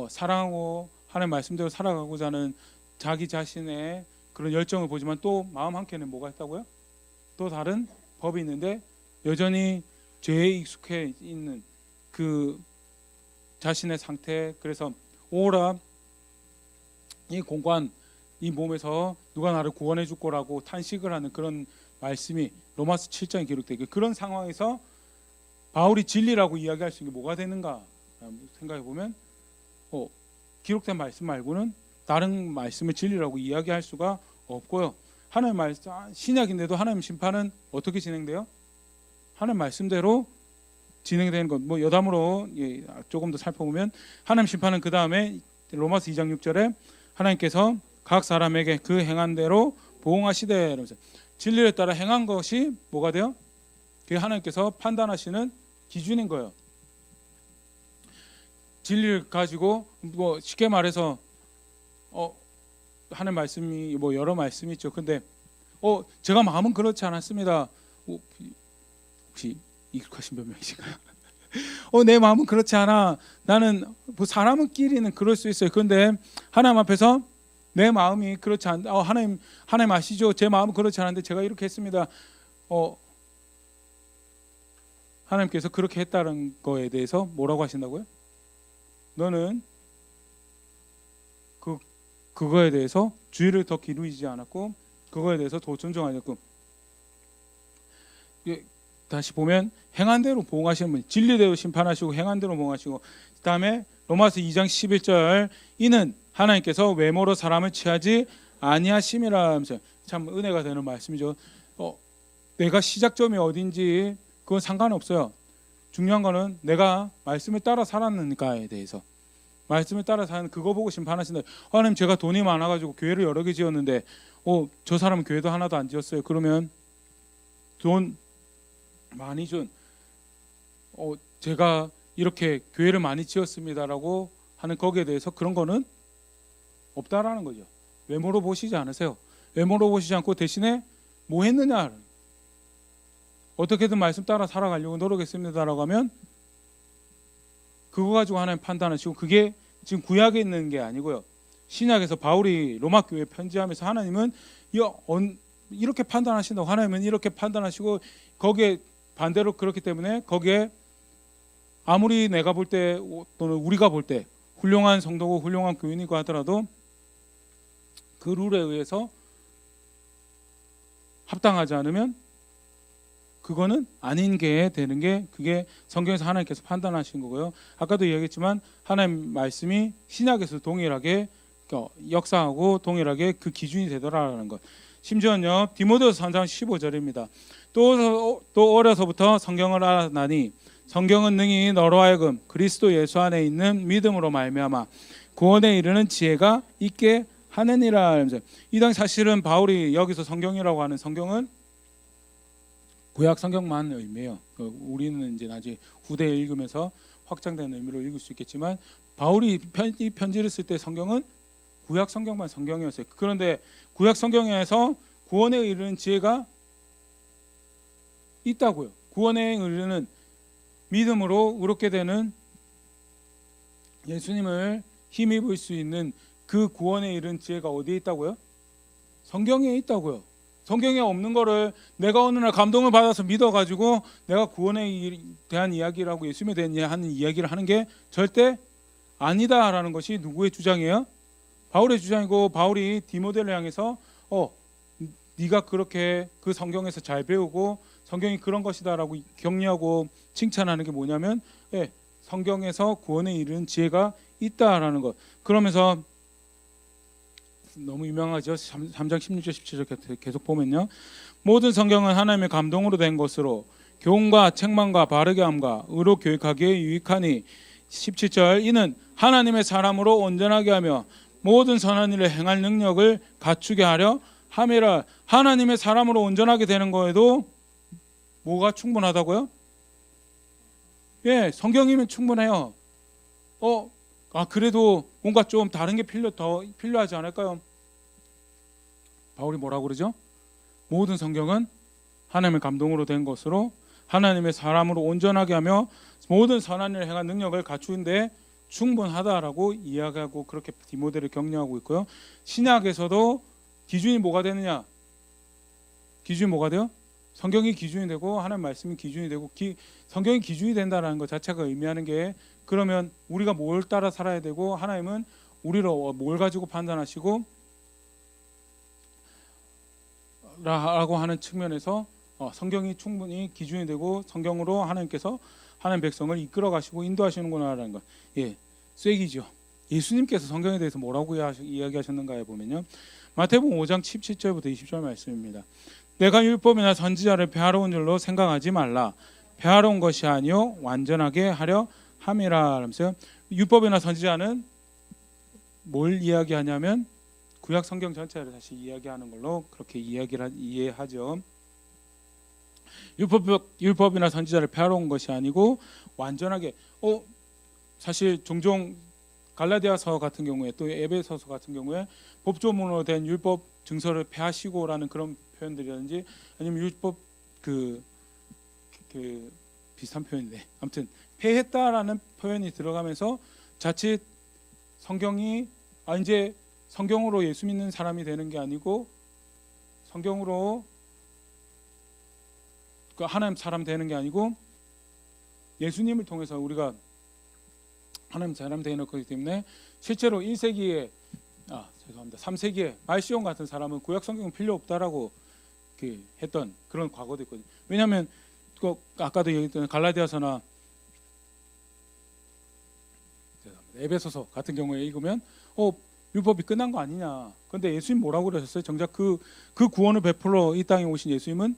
사랑하고 하나님 말씀대로 살아가고자 하는 자기 자신의 그런 열정을 보지만 또 마음 한켠에 뭐가 있다고요? 또 다른 법이 있는데 여전히 죄에 익숙해 있는 그 자신의 상태. 그래서 오라 이 공관 이 몸에서 누가 나를 구원해 줄 거라고 탄식을 하는 그런 말씀이 로마서 7장에 기록되고 그런 상황에서 바울이 진리라고 이야기할 수 있는 게 뭐가 되는가 생각해 보면 기록된 말씀 말고는 다른 말씀을 진리라고 이야기할 수가 없고요. 하나님 말씀 신약인데도 하나님 심판은 어떻게 진행돼요? 하나님 말씀대로 진행되는 것. 여담으로 조금 더 살펴보면 하나님 심판은 그 다음에 로마서 2장 6절에 하나님께서 각 사람에게 그 행한 대로 보응하시되 이러면서 진리를 따라 행한 것이 뭐가 돼요? 그게 하나님께서 판단하시는 기준인 거예요. 진리를 가지고 쉽게 말해서 하는 말씀이 여러 말씀이 있죠. 근데 제가 마음은 그렇지 않았습니다. 혹시 익숙하신 변명이신가요? 내 마음은 그렇지 않아. 나는 사람은끼리는 그럴 수 있어요. 그런데 하나님 앞에서 내 마음이 그렇지 않. 하나님 아시죠? 제 마음은 그렇지 않은데 제가 이렇게 했습니다. 하나님께서 그렇게 했다는 거에 대해서 뭐라고 하신다고요? 너는 그거에 대해서 주의를 더 기울이지 않았고 그거에 대해서 더 존중하지 않았고 다시 보면 행한 대로 보응하시는 분, 진리대로 심판하시고 행한 대로 보응하시고 그 다음에 로마서 2장 11절 이는 하나님께서 외모로 사람을 취하지 아니하심이라 하면서 참 은혜가 되는 말씀이죠. 내가 시작점이 어딘지 그건 상관없어요. 중요한 거는 내가 말씀을 따라 살았는가에 대해서 말씀을 따라 사는 그거 보고 심판하신다. 하나님 제가 돈이 많아가지고 교회를 여러 개 지었는데 저 사람은 교회도 하나도 안 지었어요. 그러면 돈 많이 준 제가 이렇게 교회를 많이 지었습니다라고 하는 거기에 대해서 그런 거는 없다라는 거죠. 외모로 보시지 않으세요. 외모로 보시지 않고 대신에 뭐 했느냐, 어떻게든 말씀 따라 살아가려고 노력했습니다라고 하면 그거 가지고 하나님 판단하시고 그게 지금 구약에 있는 게 아니고요. 신약에서 바울이 로마 교회에 편지하면서 하나님은 이렇게 판단하신다고 하나님은 이렇게 판단하시고 거기에 반대로 그렇기 때문에 거기에 아무리 내가 볼 때 또는 우리가 볼 때 훌륭한 성도고 훌륭한 교인이고 하더라도 그 룰에 의해서 합당하지 않으면 그거는 아닌 게 되는 게 그게 성경에서 하나님께서 판단하신 거고요. 아까도 이야기했지만 하나님 말씀이 신약에서 동일하게 역사하고 동일하게 그 기준이 되더라라는 것. 심지어는요 디모데후서 3장 15절입니다. 또 어려서부터 성경을 알았나니 성경은 능히 너로 하여금 그리스도 예수 안에 있는 믿음으로 말미암아 구원에 이르는 지혜가 있게 하느니라. 이당 사실은 바울이 여기서 성경이라고 하는 성경은 구약 성경만 의미해요. 우리는 이제 나중에 후대에 읽으면서 확장된 의미로 읽을 수 있겠지만 바울이 이 편지를 쓸 때 성경은 구약 성경만 성경이었어요. 그런데 구약 성경에서 구원에 이르는 지혜가 있다고요. 구원에 이르는 믿음으로 의롭게 되는 예수님을 힘입을 수 있는 그 구원에 이르는 지혜가 어디에 있다고요? 성경에 있다고요. 성경에 없는 거를 내가 어느 날 감동을 받아서 믿어가지고 내가 구원에 대한 이야기라고 예수님에 대한 하는 이야기를 하는 게 절대 아니다라는 것이 누구의 주장이에요? 바울의 주장이고, 바울이 디모데를 향해서 네가 그렇게 그 성경에서 잘 배우고 성경이 그런 것이다라고 격려하고 칭찬하는 게 뭐냐면 성경에서 구원에 이르는 지혜가 있다라는 것. 그러면서 너무 유명하죠. 3장 16절 17절 계속 보면요, 모든 성경은 하나님의 감동으로 된 것으로 교훈과 책망과 바르게 함과 의로 교육하기에 유익하니 17절 이는 하나님의 사람으로 온전하게 하며 모든 선한 일을 행할 능력을 갖추게 하려 함이라. 하나님의 사람으로 온전하게 되는 거에도 뭐가 충분하다고요? 성경이면 충분해요. 그래도 뭔가 좀 다른 게 더 필요하지 않을까요? 바울이 뭐라고 그러죠? 모든 성경은 하나님의 감동으로 된 것으로 하나님의 사람으로 온전하게 하며 모든 선한 일을 행한 능력을 갖추는데 충분하다라고 이야기하고 그렇게 디모데를 격려하고 있고요. 신약에서도 기준이 뭐가 되느냐? 기준이 뭐가 돼요? 성경이 기준이 되고 하나님 말씀이 기준이 되고 성경이 기준이 된다는 것 자체가 의미하는 게, 그러면 우리가 뭘 따라 살아야 되고 하나님은 우리를 뭘 가지고 판단하시고 라고 하는 측면에서 성경이 충분히 기준이 되고 성경으로 하나님께서 하나님 백성을 이끌어 가시고 인도하시는구나라는 것. 쐐기죠. 예수님께서 성경에 대해서 뭐라고 이야기하셨는가에 보면요, 마태복음 5장 17절부터 20절 말씀입니다. 내가 율법이나 선지자를 폐하러 온 줄로 생각하지 말라. 폐하러 온 것이 아니요 완전하게 하려 함이라. 하면서 율법이나 선지자는 뭘 이야기하냐면 구약 성경 전체를 다시 이야기하는 걸로 그렇게 이해하죠. 율법이나 선지자를 폐하러 온 것이 아니고 완전하게, 사실 종종 갈라디아서 같은 경우에 또 에베소서 같은 경우에 법조문으로 된 율법 증서를 폐하시고라는 그런 표현들이라든지, 아니면 율법 그 비슷한 표현인데 아무튼 폐했다라는 표현이 들어가면서 자칫 성경이 이제 성경으로 예수 믿는 사람이 되는 게 아니고 성경으로 하나님 사람 되는 게 아니고 예수님을 통해서 우리가 하나님 사람 되는 거기 때문에 실제로 1세기에 3세기에 말시온 같은 사람은 구약 성경은 필요 없다라고 했던 그런 과거도 있거든요. 왜냐하면 아까도 얘기했던 갈라디아서나 에베소서 같은 경우에 읽으면 율법이 끝난 거 아니냐. 그런데 예수님 뭐라고 그러셨어요? 정작 그 구원을 베풀어 이 땅에 오신 예수님은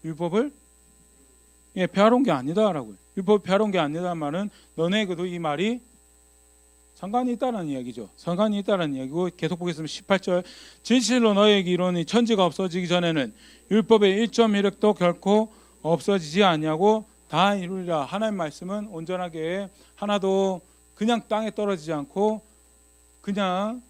율법을 폐하러 온 게 아니다라고요. 율법을 폐하러 온 게 아니다는 말은 너네에게도 이 말이 상관이 있다는 이야기죠. 상관이 있다는 이야기고, 계속 보겠습니다. 18절 진실로 너희에게 이르노니 천지가 없어지기 전에는 율법의 1.1획도 결코 없어지지 아니하고 다 이루리라. 하나님 말씀은 온전하게 하나도 그냥 땅에 떨어지지 않고 그냥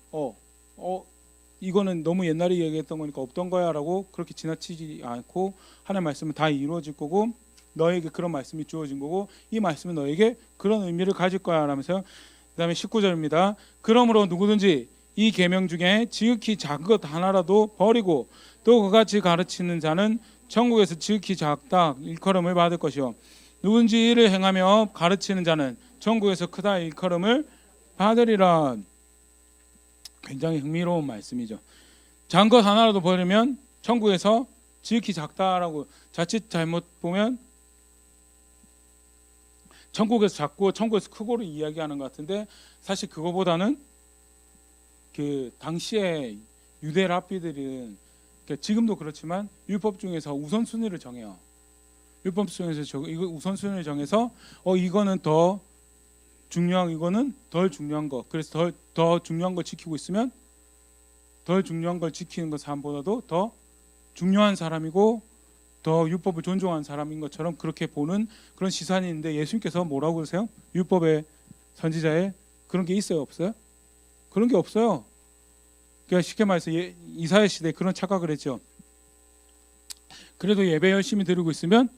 이거는 너무 옛날에 얘기했던 거니까 없던 거야라고 그렇게 지나치지 않고 하나님 말씀은 다 이루어질 거고 너에게 그런 말씀이 주어진 거고 이 말씀은 너에게 그런 의미를 가질 거야 라면서, 그 다음에 19절입니다. 그러므로 누구든지 이 계명 중에 지극히 작은 것 하나라도 버리고 또 그같이 가르치는 자는 천국에서 지극히 작다 일컬음을 받을 것이요 누군지 이를 행하며 가르치는 자는 천국에서 크다 일컬음을 받으리라. 굉장히 흥미로운 말씀이죠. 작은 것 하나라도 버리면 천국에서 지극히 작다라고, 자칫 잘못 보면 천국에서 작고 천국에서 크고를 이야기하는 것 같은데, 사실 그거보다는 그 당시에 유대 랍비들은 지금도 그렇지만 율법 중에서 우선순위를 정해요. 율법 중에서 이거 우선순위를 정해서 이거는 더 중요한, 이거는 덜 중요한 거. 그래서 더 중요한 걸 지키고 있으면 덜 중요한 걸 지키는 것 사람보다도 더 중요한 사람이고 더 율법을 존중하는 사람인 것처럼 그렇게 보는 그런 시선이 있는데, 예수님께서 뭐라고 그러세요? 율법의 선지자에 그런 게 있어요, 없어요? 그런 게 없어요. 그러니까 쉽게 말해서 이사야 시대에 그런 착각을 했죠. 그래도 예배 열심히 드리고 있으면,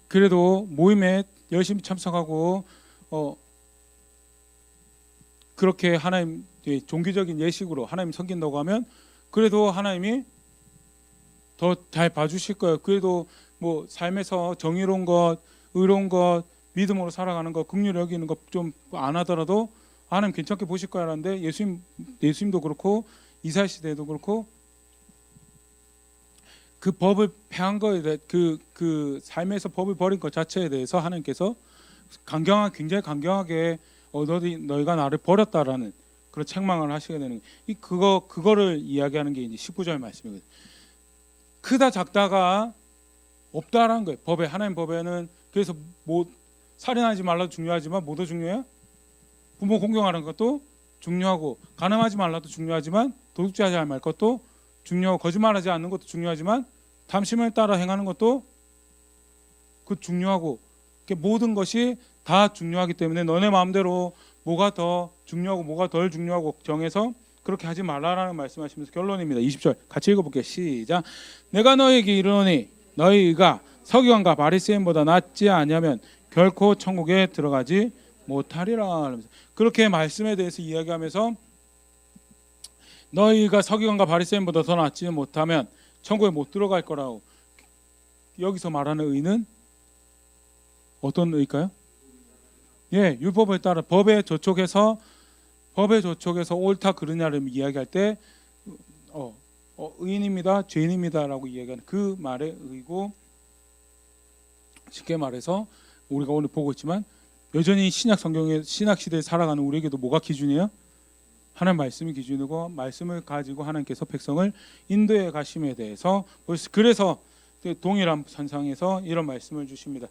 그래도 모임에 열심히 참석하고 그렇게 하나님 종교적인 예식으로 하나님 섬긴다고 하면 그래도 하나님이 더 잘 봐주실 거예요. 그래도 뭐 삶에서 정의로운 것, 의로운 것, 믿음으로 살아가는 것, 긍휼히 여기는 것 좀 안 하더라도 하나님 괜찮게 보실 거라는데, 예수님도 그렇고 이사야 시대에도 그렇고 그 법을 폐한 거에 대해 그 삶에서 법을 버린 것 자체에 대해서 하나님께서 굉장히 강경하게 너희가 나를 버렸다라는 그런 책망을 하시게 되는 그거를 이야기하는 게 이제 19절 말씀이거든요. 크다 작다가 없다라는 거예요. 법에, 하나님 법에는. 그래서 뭐 살인하지 말라도 중요하지만 뭐도 중요해요? 부모 공경하는 것도 중요하고, 가늠하지 말라도 중요하지만 도둑질하지 말 것도 중요하고, 거짓말하지 않는 것도 중요하지만 탐심을 따라 행하는 것도 중요하고, 모든 것이 다 중요하기 때문에 너네 마음대로 뭐가 더 중요하고 뭐가 덜 중요하고 정해서 그렇게 하지 말라라는 말씀하시면서 결론입니다. 20절 같이 읽어볼게요. 시작. 내가 너희에게 이르노니 너희가 서기관과 바리새인보다 낫지 아니하면 결코 천국에 들어가지 못하리라. 그렇게 말씀에 대해서 이야기하면서 너희가 서기관과 바리새인보다 더 낫지 못하면 천국에 못 들어갈 거라고. 여기서 말하는 의는 어떤 의일까요? 예, 율법을 따라 법에 저촉해서 옳다 그르냐를 이야기할 때 의인입니다, 죄인입니다라고 이야기하는 그 말의 의고, 쉽게 말해서 우리가 오늘 보고 있지만 여전히 신약 성경의 신약 시대에 살아가는 우리에게도 뭐가 기준이에요? 하나님 말씀이 기준이고, 말씀을 가지고 하나님께서 백성을 인도해 가심에 대해서, 그래서 동일한 선상에서 이런 말씀을 주십니다.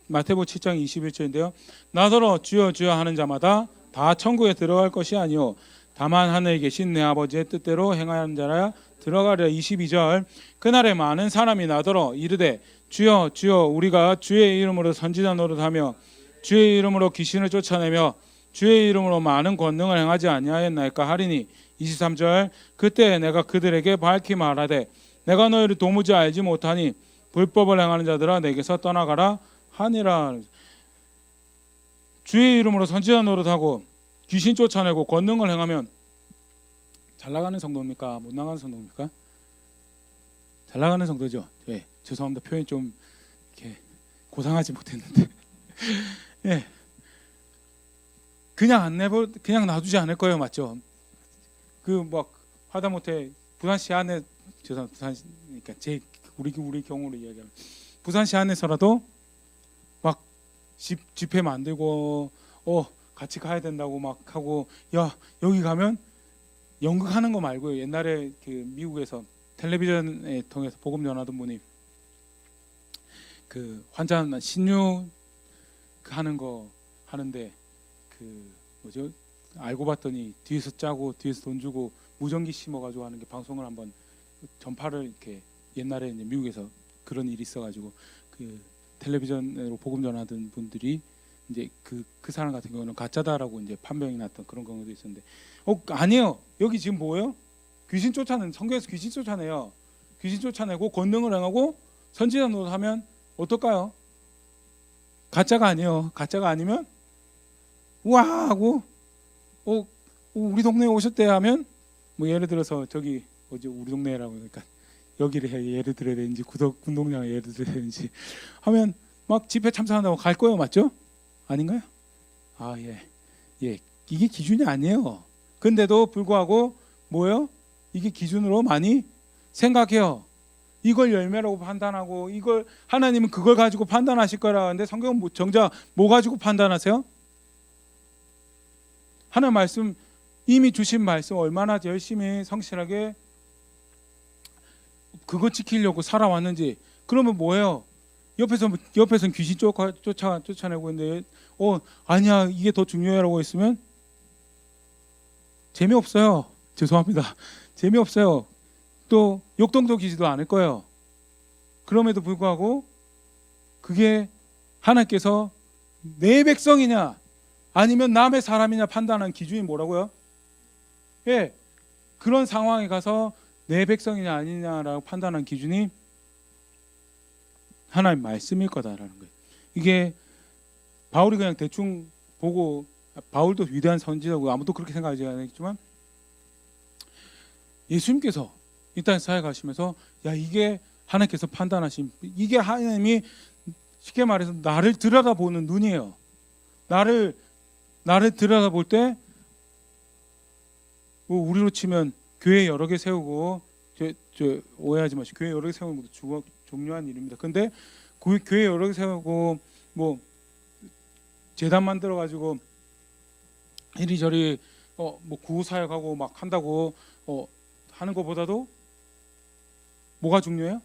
마태복음 7장 21절인데요. 나더러 주여 주여 하는 자마다 다 천국에 들어갈 것이 아니요 다만 하늘에 계신 내 아버지의 뜻대로 행하는 자라 들어가리라. 22절. 그날에 많은 사람이 나더러 이르되 주여 주여 우리가 주의 이름으로 선지자 노릇하며 주의 이름으로 귀신을 쫓아내며 주의 이름으로 많은 권능을 행하지 아니하였나이까 하리니. 23절. 그때 내가 그들에게 밝히 말하되 내가 너희를 도무지 알지 못하니 불법을 행하는 자들아 내게서 떠나가라 하니라. 주의 이름으로 선지자 노릇하고 귀신 쫓아내고 권능을 행하면 잘 나가는 성도입니까? 못 나가는 성도입니까? 잘 나가는 성도죠. 예, 죄송합니다. 표현이 좀 이렇게 고상하지 못했는데 예, 그냥 놔두지 않을 거예요, 맞죠? 그 막 하다못해 부산시 안에, 부산, 그러니까 우리 경우로 이야기하면 부산시 안에서라도 막 집회 만들고 같이 가야 된다고 막 하고, 야 여기 가면 연극하는 거 말고요. 옛날에 그 미국에서 텔레비전에 통해서 복음 전하던 분이 그 환자 신유 하는 거 하는데 그 뭐죠? 알고 봤더니 뒤에서 짜고 뒤에서 돈 주고 무전기 심어가지고 하는 게 방송을 한번 전파를 이렇게, 옛날에 이제 미국에서 그런 일이 있어가지고 그 텔레비전으로 복음 전하던 분들이 이제 그 사람 같은 경우는 가짜다라고 이제 판명이 났던 그런 경우도 있었는데, 아니에요. 여기 지금 뭐예요? 귀신 쫓아내는, 성경에서 귀신 쫓아내요. 귀신 쫓아내고 권능을 행하고 선지자 노릇하면 어떨까요? 가짜가 아니에요. 가짜가 아니면 우와 하고 우리 동네에 오셨대 하면, 뭐 예를 들어서 저기 우리 동네라고, 그러니까 여기를 예를 들어야 되는지 군동량을 예를 들어야 되는지 하면 막 집회 참석한다고 갈 거예요, 맞죠? 아닌가요? 예, 이게 기준이 아니에요. 근데도 불구하고 뭐예요? 이게 기준으로 많이 생각해요. 이걸 열매라고 판단하고, 이걸 하나님은 그걸 가지고 판단하실 거라 하는데 성경은 정작 뭐 가지고 판단하세요? 하나님 말씀, 이미 주신 말씀 얼마나 열심히 성실하게 그거 지키려고 살아왔는지. 그러면 뭐예요? 옆에서는 귀신 쫓아내고 있는데 아니야 이게 더 중요해라고 했으면 재미없어요. 죄송합니다. 재미없어요. 또 욕동도 기지도 않을 거예요. 그럼에도 불구하고 그게 하나님께서 내 백성이냐 아니면 남의 사람이냐 판단하는 기준이 뭐라고요? 예, 그런 상황에 가서 내 백성이냐 아니냐라고 판단하는 기준이 하나님 말씀일 거다라는 거예요. 이게 바울이 그냥 대충 보고, 바울도 위대한 선지자고 아무도 그렇게 생각하지 않았지만 예수님께서 이 땅에 살아가시면서 야, 이게 하나님께서 판단하신, 이게 하나님이 쉽게 말해서 나를 들여다보는 눈이에요. 나를 들여다볼 때 우리로 치면 교회 여러 개 세우고, 오해하지 마시고 교회 여러 개 세우는 것도 중요한 일입니다. 근데 그 교회 여러 개 세우고 뭐 재단 만들어 가지고 이리저리 뭐 구호 사역하고 막 한다고 하는 것보다도 뭐가 중요해요?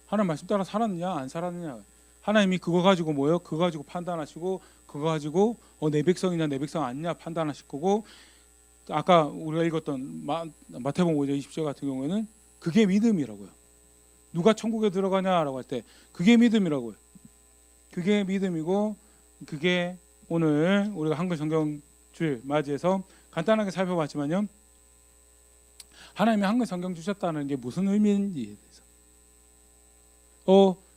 하나님 말씀 따라 살았느냐 안 살았느냐. 하나님이 그거 가지고 뭐예요? 그거 가지고 판단하시고, 그거 가지고 내 백성이냐 내 백성 아니냐 판단하실 거고, 아까 우리가 읽었던 마태복음 5장 20절 같은 경우에는 그게 믿음이라고요. 누가 천국에 들어가냐라고 할 때 그게 믿음이라고요. 그게 믿음이고, 그게 오늘 우리가 한글 성경 주일 맞이해서 간단하게 살펴봤지만요, 하나님이 한글 성경 주셨다는 게 무슨 의미인지에 대해서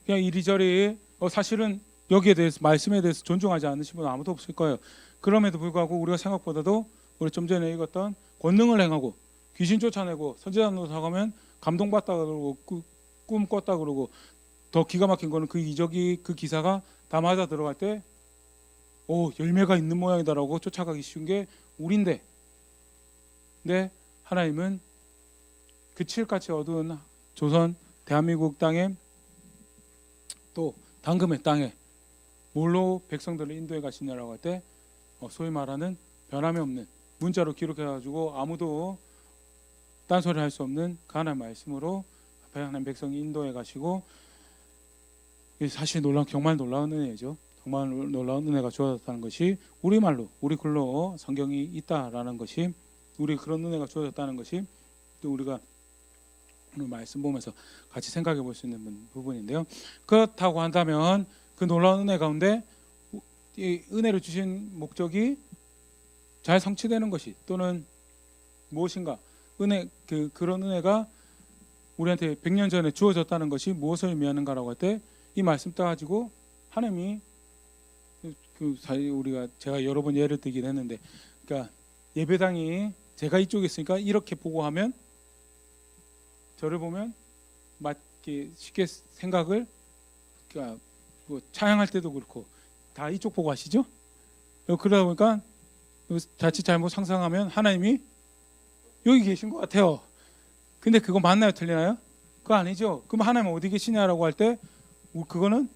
그냥 이리저리 사실은 여기에 대해서, 말씀에 대해서 존중하지 않으신 분은 아무도 없을 거예요. 그럼에도 불구하고 우리가 생각보다도 우리 좀 전에 읽었던 권능을 행하고 귀신 쫓아내고 선지자 노릇하면 감동받다 그러고 꿈 꿨다 그러고, 더 기가 막힌 거는 그 이적이, 그 기사가 다 맞아 들어갈 때 열매가 있는 모양이다라고 쫓아가기 쉬운 게 우린데, 근데 하나님은 그 칠같이 어두운 조선 대한민국 땅에, 또 당금의 땅에 뭘로 백성들을 인도해 가시냐라고 할 때 소위 말하는 변함이 없는 문자로 기록해가지고 아무도 딴소리 할 수 없는 그 하나님의 말씀으로 하나님 백성이 인도해 가시고, 사실 정말 놀라운 은혜죠. 정말 놀라운 은혜가 주어졌다는 것이, 우리말로 우리 글로 성경이 있다라는 것이, 우리 그런 은혜가 주어졌다는 것이 또 우리가 오늘 말씀 보면서 같이 생각해 볼 수 있는 부분인데요. 그렇다고 한다면 그 놀라운 은혜 가운데 이 은혜를 주신 목적이 잘 성취되는 것이, 또는 무엇인가, 그런 은혜가 우리한테 100년 전에 주어졌다는 것이 무엇을 의미하는가라고 할 때, 이 말씀 따가지고 하나님이 우리가 제가 여러 번 예를 들긴 했는데, 그러니까 예배당이 제가 이쪽에 있으니까 이렇게 보고 하면, 저를 보면 맞게 쉽게 생각을, 그러니까 뭐 찬양할 때도 그렇고 다 이쪽 보고 하시죠. 그러다 보니까 자칫 잘못 상상하면 하나님이 여기 계신 것 같아요. 근데 그거 맞나요? 틀리나요? 그거 아니죠. 그럼 하나님 어디 계시냐라고 할 때, 그거는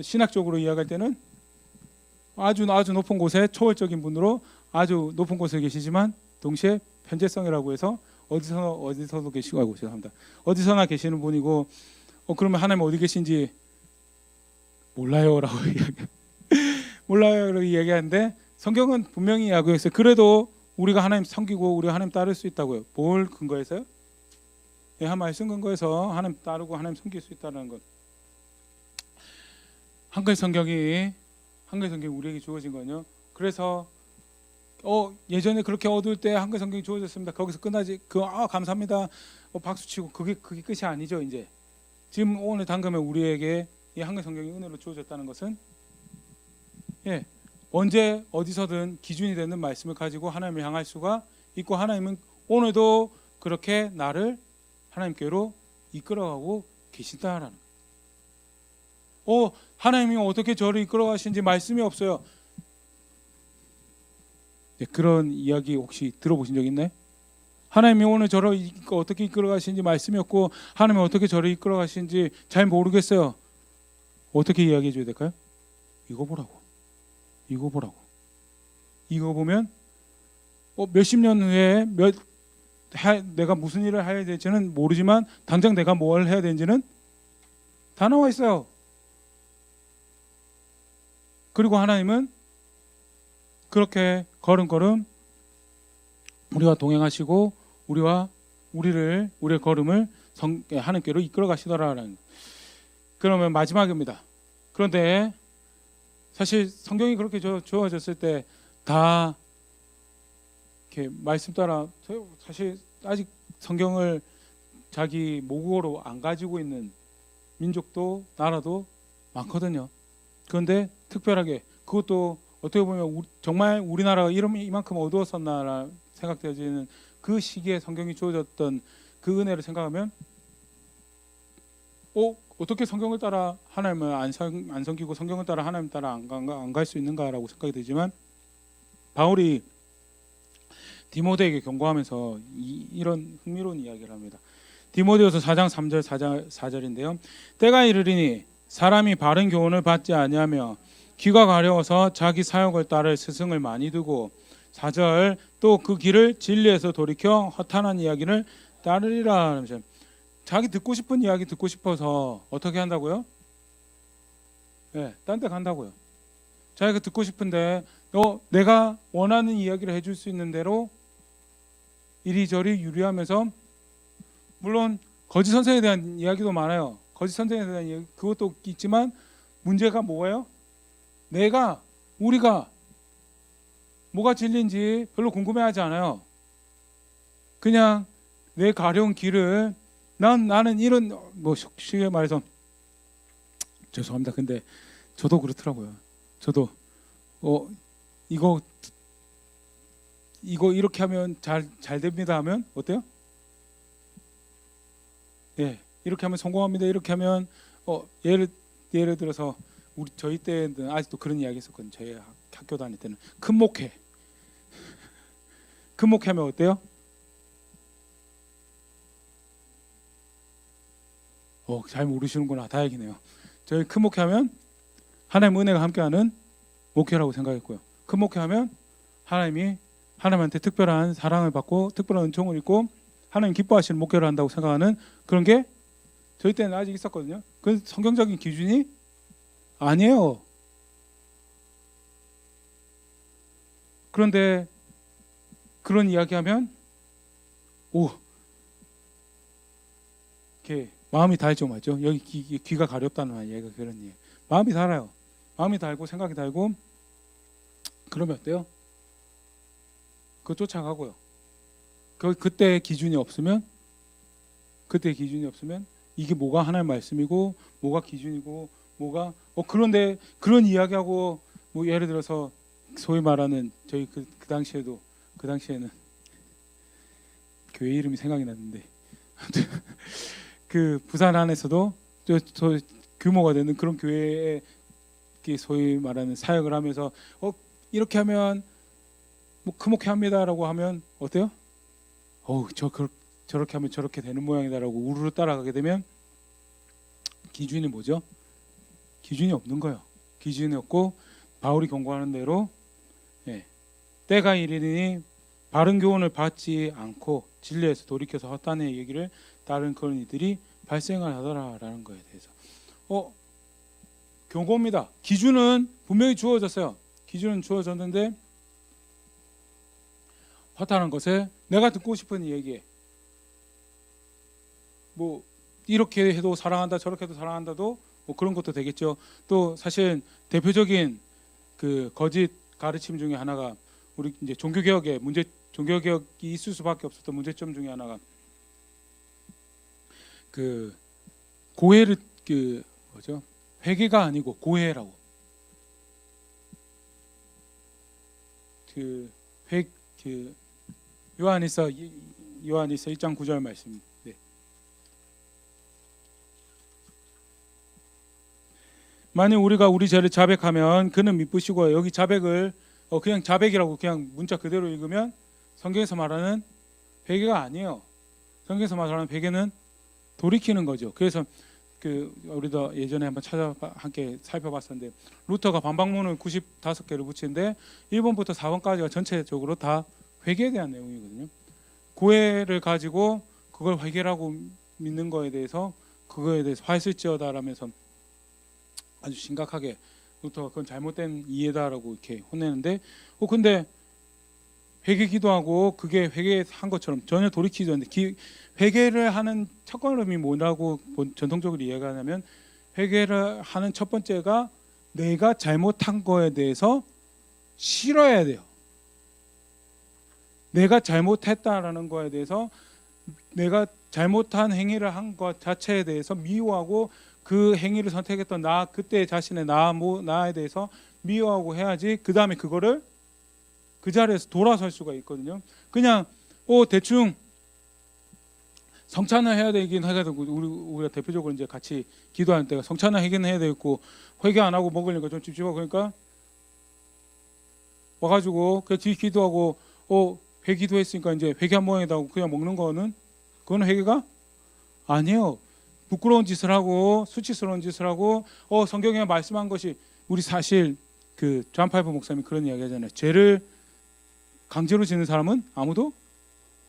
신학적으로 이야기할 때는 아주 높은 곳에 초월적인 분으로 아주 높은 곳에 계시지만 동시에 편재성이라고 해서 어디서도 계시고, 아이고 죄송합니다, 어디서나 계시는 분이고, 그러면 하나님 어디 계신지 몰라요라고 몰라요라고 이야기하는데, 성경은 분명히 이야기했어요. 그래도 우리가 하나님 섬기고 우리가 하나님 따를 수 있다고요. 뭘 근거해서요? 한 말씀 근거해서 하나님 따르고 하나님 섬길 수 있다는 것. 한글 성경이 우리에게 주어진 거요. 그래서 예전에 그렇게 어두울 때 한글 성경이 주어졌습니다. 거기서 끝나지, 감사합니다, 박수 치고 그게 끝이 아니죠. 이제 지금 오늘 당금에 우리에게 이 한글 성경이 은혜로 주어졌다는 것은, 언제 어디서든 기준이 되는 말씀을 가지고 하나님을 향할 수가 있고, 하나님은 오늘도 그렇게 나를 하나님께로 이끌어가고 계신다라는 거예요. 하나님이 어떻게 저를 이끌어가시는지 말씀이 없어요. 그런 이야기 혹시 들어보신 적 있나요? 하나님이 오늘 저를 어떻게 이끌어가시는지 말씀이 없고, 하나님이 어떻게 저를 이끌어가시는지 잘 모르겠어요. 어떻게 이야기해 줘야 될까요? 이거 보라고. 이거 보면 몇십 년 후에 내가 무슨 일을 해야 될지는 모르지만 당장 내가 뭘 해야 되는지는 다 나와 있어요. 그리고 하나님은 그렇게 걸음걸음 우리와 동행하시고 우리의 걸음을 하나님께로 이끌어 가시더라라는. 그러면 마지막입니다. 그런데 사실 성경이 그렇게 주어졌을 때 다 이렇게 말씀 따라 사실 아직 성경을 자기 모국어로 안 가지고 있는 민족도 나라도 많거든요. 그런데 특별하게 그것도 어떻게 보면 정말 우리나라가 이만큼 어두웠었나 생각되어지는 그 시기에 성경이 주어졌던 그 은혜를 생각하면 어떻게 성경을 따라 하나님을 안 섬기고 성경을 따라 하나님 따라 안 갈 수 있는가라고 생각이 되지만 바울이 디모데에게 경고하면서 이런 흥미로운 이야기를 합니다. 디모데후서 4장 3절 4절인데요. 때가 이르리니 사람이 바른 교훈을 받지 아니하며 귀가 가려워서 자기 사역을 따를 스승을 많이 두고 4절 또 그 길을 진리에서 돌이켜 허탄한 이야기를 따르리라 하면서 자기 듣고 싶은 이야기 듣고 싶어서 어떻게 한다고요? 네, 딴 데 간다고요. 자기가 듣고 싶은데 내가 원하는 이야기를 해줄 수 있는 대로 이리저리 유리하면서 물론 거짓 선생에 대한 이야기도 많아요. 거짓 선생에 대한 이야기 그것도 있지만 문제가 뭐예요? 우리가 뭐가 진리인지 별로 궁금해하지 않아요. 그냥 내 가려운 길을 나는 이런 쉽게 말해서 죄송합니다. 근데 저도 그렇더라고요. 저도 이거 이렇게 하면 잘 됩니다 하면 어때요? 예, 이렇게 하면 성공합니다. 이렇게 하면 예를 들어서 저희 때는 아직도 그런 이야기 했었거든요. 저희 학교 다닐 때는 큰 목회하면 어때요? 잘 모르시는구나. 다행이네요. 저희 큰 목회하면 하나님 은혜가 함께하는 목회라고 생각했고요. 큰 목회하면 하나님한테 특별한 사랑을 받고 특별한 은총을 입고 하나님 기뻐하시는 목회를 한다고 생각하는 그런 게 저희 때는 아직 있었거든요. 그 성경적인 기준이 아니에요. 그런데 그런 이야기하면 이렇게 마음이 달죠, 맞죠? 여기 귀가 가렵다는 말, 얘가 그런 얘기. 마음이 달아요. 마음이 달고 생각이 달고 그러면 어때요? 그거 쫓아가고요. 그때 기준이 없으면 이게 뭐가 하나의 말씀이고 뭐가 기준이고 뭐가 그런데 그런 이야기하고 예를 들어서 소위 말하는 저희 그 당시에는 교회 이름이 생각이 났는데 그 부산 안에서도 저 규모가 되는 그런 교회에 소위 말하는 사역을 하면서 이렇게 하면 크목회합니다라고 하면 어때요? 저렇게 하면 저렇게 되는 모양이다라고 우르르 따라가게 되면 기준이 뭐죠? 기준이 없는 거예요. 기준이 없고 바울이 경고하는 대로 때가 이르니 바른 교훈을 받지 않고 진리에서 돌이켜서 헛단의 얘기를 따른 그런 이들이 발생을 하더라라는 거에 대해서 경고입니다. 기준은 분명히 주어졌어요. 기준은 주어졌는데 허탄한 것에 내가 듣고 싶은 얘기에 이렇게 해도 사랑한다 저렇게 해도 사랑한다도 그런 것도 되겠죠. 또 사실 대표적인 그 거짓 가르침 중에 하나가 우리 이제 종교개혁이 있을 수밖에 없었던 문제점 중에 하나가 그 고해를 회개가 아니고 고해라고 요한일서 1장 9절 말씀. 만일 우리가 우리 죄를 자백하면 그는 미쁘시고 여기 자백을 그냥 자백이라고 그냥 문자 그대로 읽으면 성경에서 말하는 회개가 아니에요. 성경에서 말하는 회개는 돌이키는 거죠. 그래서 우리도 예전에 한번 함께 살펴봤었는데 루터가 반박문을 95개를 붙이는데 1번부터 4번까지가 전체적으로 다 회개에 대한 내용이거든요. 고해를 가지고 그걸 회개라고 믿는 거에 대해서 그거에 대해서 화했을지어다라면서 아주 심각하게 루터가 그건 잘못된 이해다라고 이렇게 혼내는데 근데 회개 기도하고 그게 회개한 것처럼 전혀 돌이키지 않는데 회개를 하는 첫 걸음이 뭐라고 전통적으로 이해가 하냐면 회개를 하는 첫 번째가 내가 잘못한 거에 대해서 싫어해야 돼요. 내가 잘못했다라는 거에 대해서 내가 잘못한 행위를 한 것 자체에 대해서 미워하고 그 행위를 선택했던 나 그때 자신의 나에 대해서 미워하고 해야지 그 다음에 그거를 그 자리에서 돌아설 수가 있거든요. 그냥 대충 성찬을 해야 되긴 해야 되고 우리가 대표적으로 이제 같이 기도할 때가 성찬을 하긴 해야 되고 회개 안 하고 먹으니까 좀 찝찝하고 그러니까 와가지고 그 뒤 기도하고 회기도했으니까 이제 회개한 모양이다 하고 그냥 먹는 거는 그거는 회개가 아니에요. 부끄러운 짓을 하고 수치스러운 짓을 하고 성경에 말씀한 것이 우리 사실 그 존 파이퍼 목사님이 그런 이야기 하잖아요. 죄를 강제로 지는 사람은 아무도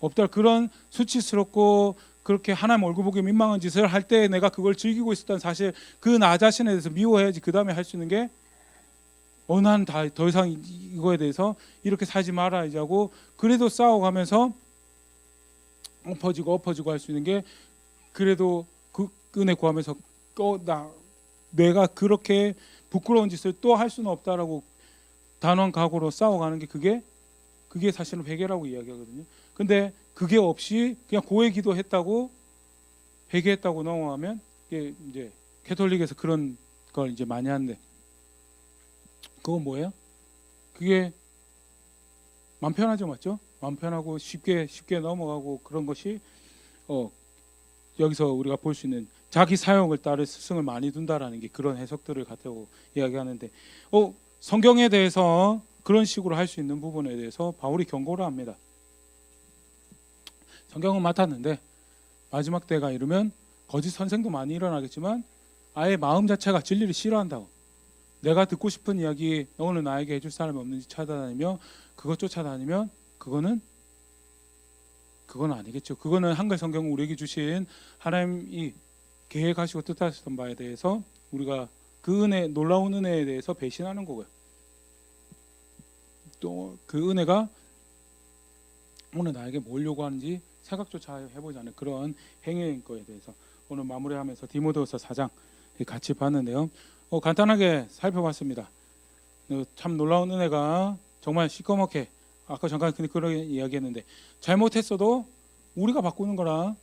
없다. 그런 수치스럽고 그렇게 하나님 얼굴 보기 민망한 짓을 할 때 내가 그걸 즐기고 있었던 사실 그 나 자신에 대해서 미워해야지 그 다음에 할 수 있는 게 난 더 이상 이거에 대해서 이렇게 살지 말아야지 하고 그래도 싸워가면서 엎어지고 할 수 있는 게 그래도 그 은혜 구하면서 내가 그렇게 부끄러운 짓을 또 할 수는 없다라고 단호한 각오로 싸워가는 게 그게 사실은 회개라고 이야기하거든요. 근데 그게 없이 그냥 고해 기도했다고 회개했다고 넘어가면 이게 이제 캐톨릭에서 그런 걸 이제 많이 하는데 그건 뭐예요? 그게 맘 편하죠, 맞죠? 맘 편하고 쉽게 넘어가고 그런 것이 여기서 우리가 볼 수 있는 자기 사용을 따를 스승을 많이 둔다라는 게 그런 해석들을 갖다고 이야기하는데 성경에 대해서 그런 식으로 할 수 있는 부분에 대해서 바울이 경고를 합니다. 성경은 맡았는데 마지막 때가 이르면 거짓 선생도 많이 일어나겠지만 아예 마음 자체가 진리를 싫어한다고. 내가 듣고 싶은 이야기 오늘 나에게 해줄 사람이 없는지 찾아다니며 그것 쫓아다니면 그건 아니겠죠. 그거는 한글 성경 우리에게 주신 하나님이 계획하시고 뜻하셨던 바에 대해서 우리가 그 은혜 놀라운 은혜에 대해서 배신하는 거고요. 또 그 은혜가 오늘 나에게 뭘 요구하는지 생각조차 해보지 않은 그런 행위인 거에 대해서 오늘 마무리하면서 디모데후서 4장 같이 봤는데요. 간단하게 살펴봤습니다. 참 놀라운 은혜가 정말 시커멓게 아까 잠깐 그런 이야기했는데 잘못했어도 우리가 바꾸는 거랑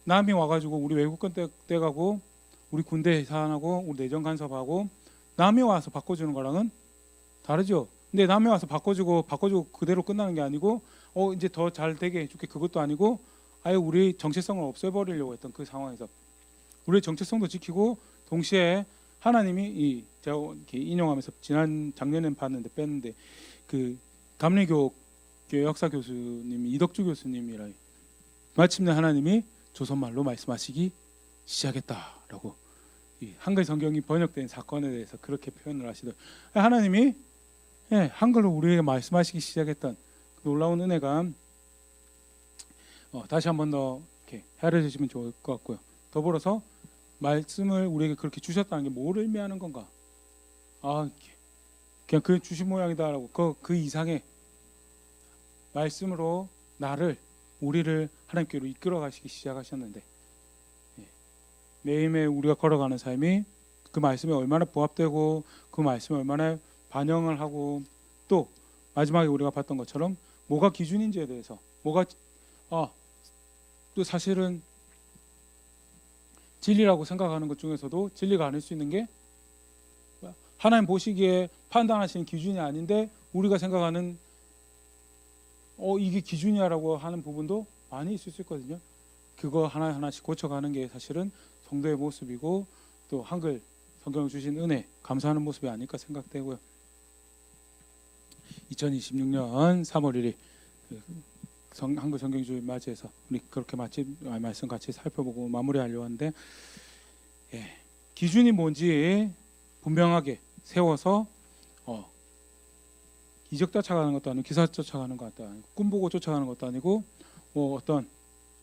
남이 와가지고 우리 외국권 떼가고 우리 군대 해산하고 우리 내정 간섭하고 남이 와서 바꿔주는 거랑은 다르죠. 근데 남이 와서 바꿔주고 그대로 끝나는 게 아니고 이제 더 잘 되게 해줄게 그것도 아니고 아예 우리 정체성을 없애버리려고 했던 그 상황에서 우리의 정체성도 지키고 동시에 하나님이 제가 인용하면서 작년엔 봤는데 뺐는데 그 감리교 역사 교수님이 이덕주 교수님이라 마침내 하나님이 조선말로 말씀하시기 시작했다라고 한글 성경이 번역된 사건에 대해서 그렇게 표현을 하시더라고요. 하나님이 한글로 우리에게 말씀하시기 시작했던 그 놀라운 은혜가 다시 한 번 더 이렇게 헤아려 주시면 좋을 것 같고요. 더불어서 말씀을 우리에게 그렇게 주셨다는 게 뭘 의미하는 건가? 그냥 그 주신 모양이다라고 그 이상의 말씀으로 우리를 하나님께로 이끌어 가시기 시작하셨는데 매일매일 우리가 걸어가는 삶이 그 말씀에 얼마나 부합되고 그 말씀에 얼마나 반영을 하고 또 마지막에 우리가 봤던 것처럼 뭐가 기준인지에 대해서 또 사실은 진리라고 생각하는 것 중에서도 진리가 아닐 수 있는 게 하나님 보시기에 판단하시는 기준이 아닌데 우리가 생각하는 이게 기준이야라고 하는 부분도 많이 있을 수 있거든요. 그거 하나하나씩 고쳐가는 게 사실은 성도의 모습이고 또 한글 성경 주신 은혜 감사하는 모습이 아닐까 생각되고요. 2026년 3월 1일 한글 성경주일 맞이해서 우리 그렇게 말씀 같이 살펴보고 마무리하려고 하는데 기준이 뭔지 분명하게 세워서 이적 쫓아가는 것도 아니고 기사 쫓아가는 것도 아니고 꿈보고 쫓아가는 것도 아니고 어떤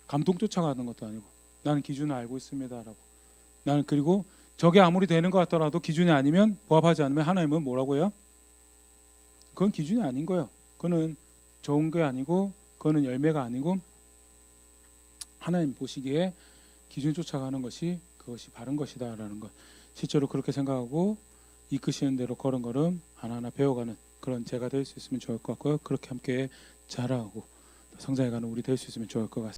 감동 쫓아가는 것도 아니고 나는 기준을 알고 있습니다라고 나는 그리고 저게 아무리 되는 것 같더라도 기준이 아니면 부합하지 않으면 하나님은 뭐라고 해요? 그건 기준이 아닌 거예요. 그거는 좋은 게 아니고 그거는 열매가 아니고 하나님 보시기에 기준 쫓아가는 것이 그것이 바른 것이다라는 것 실제로 그렇게 생각하고 이끄시는 대로 걸음걸음 하나하나 배워가는 그런 제가 될 수 있으면 좋을 것 같고요. 그렇게 함께 자라고 성장해가는 우리 될 수 있으면 좋을 것 같습니다.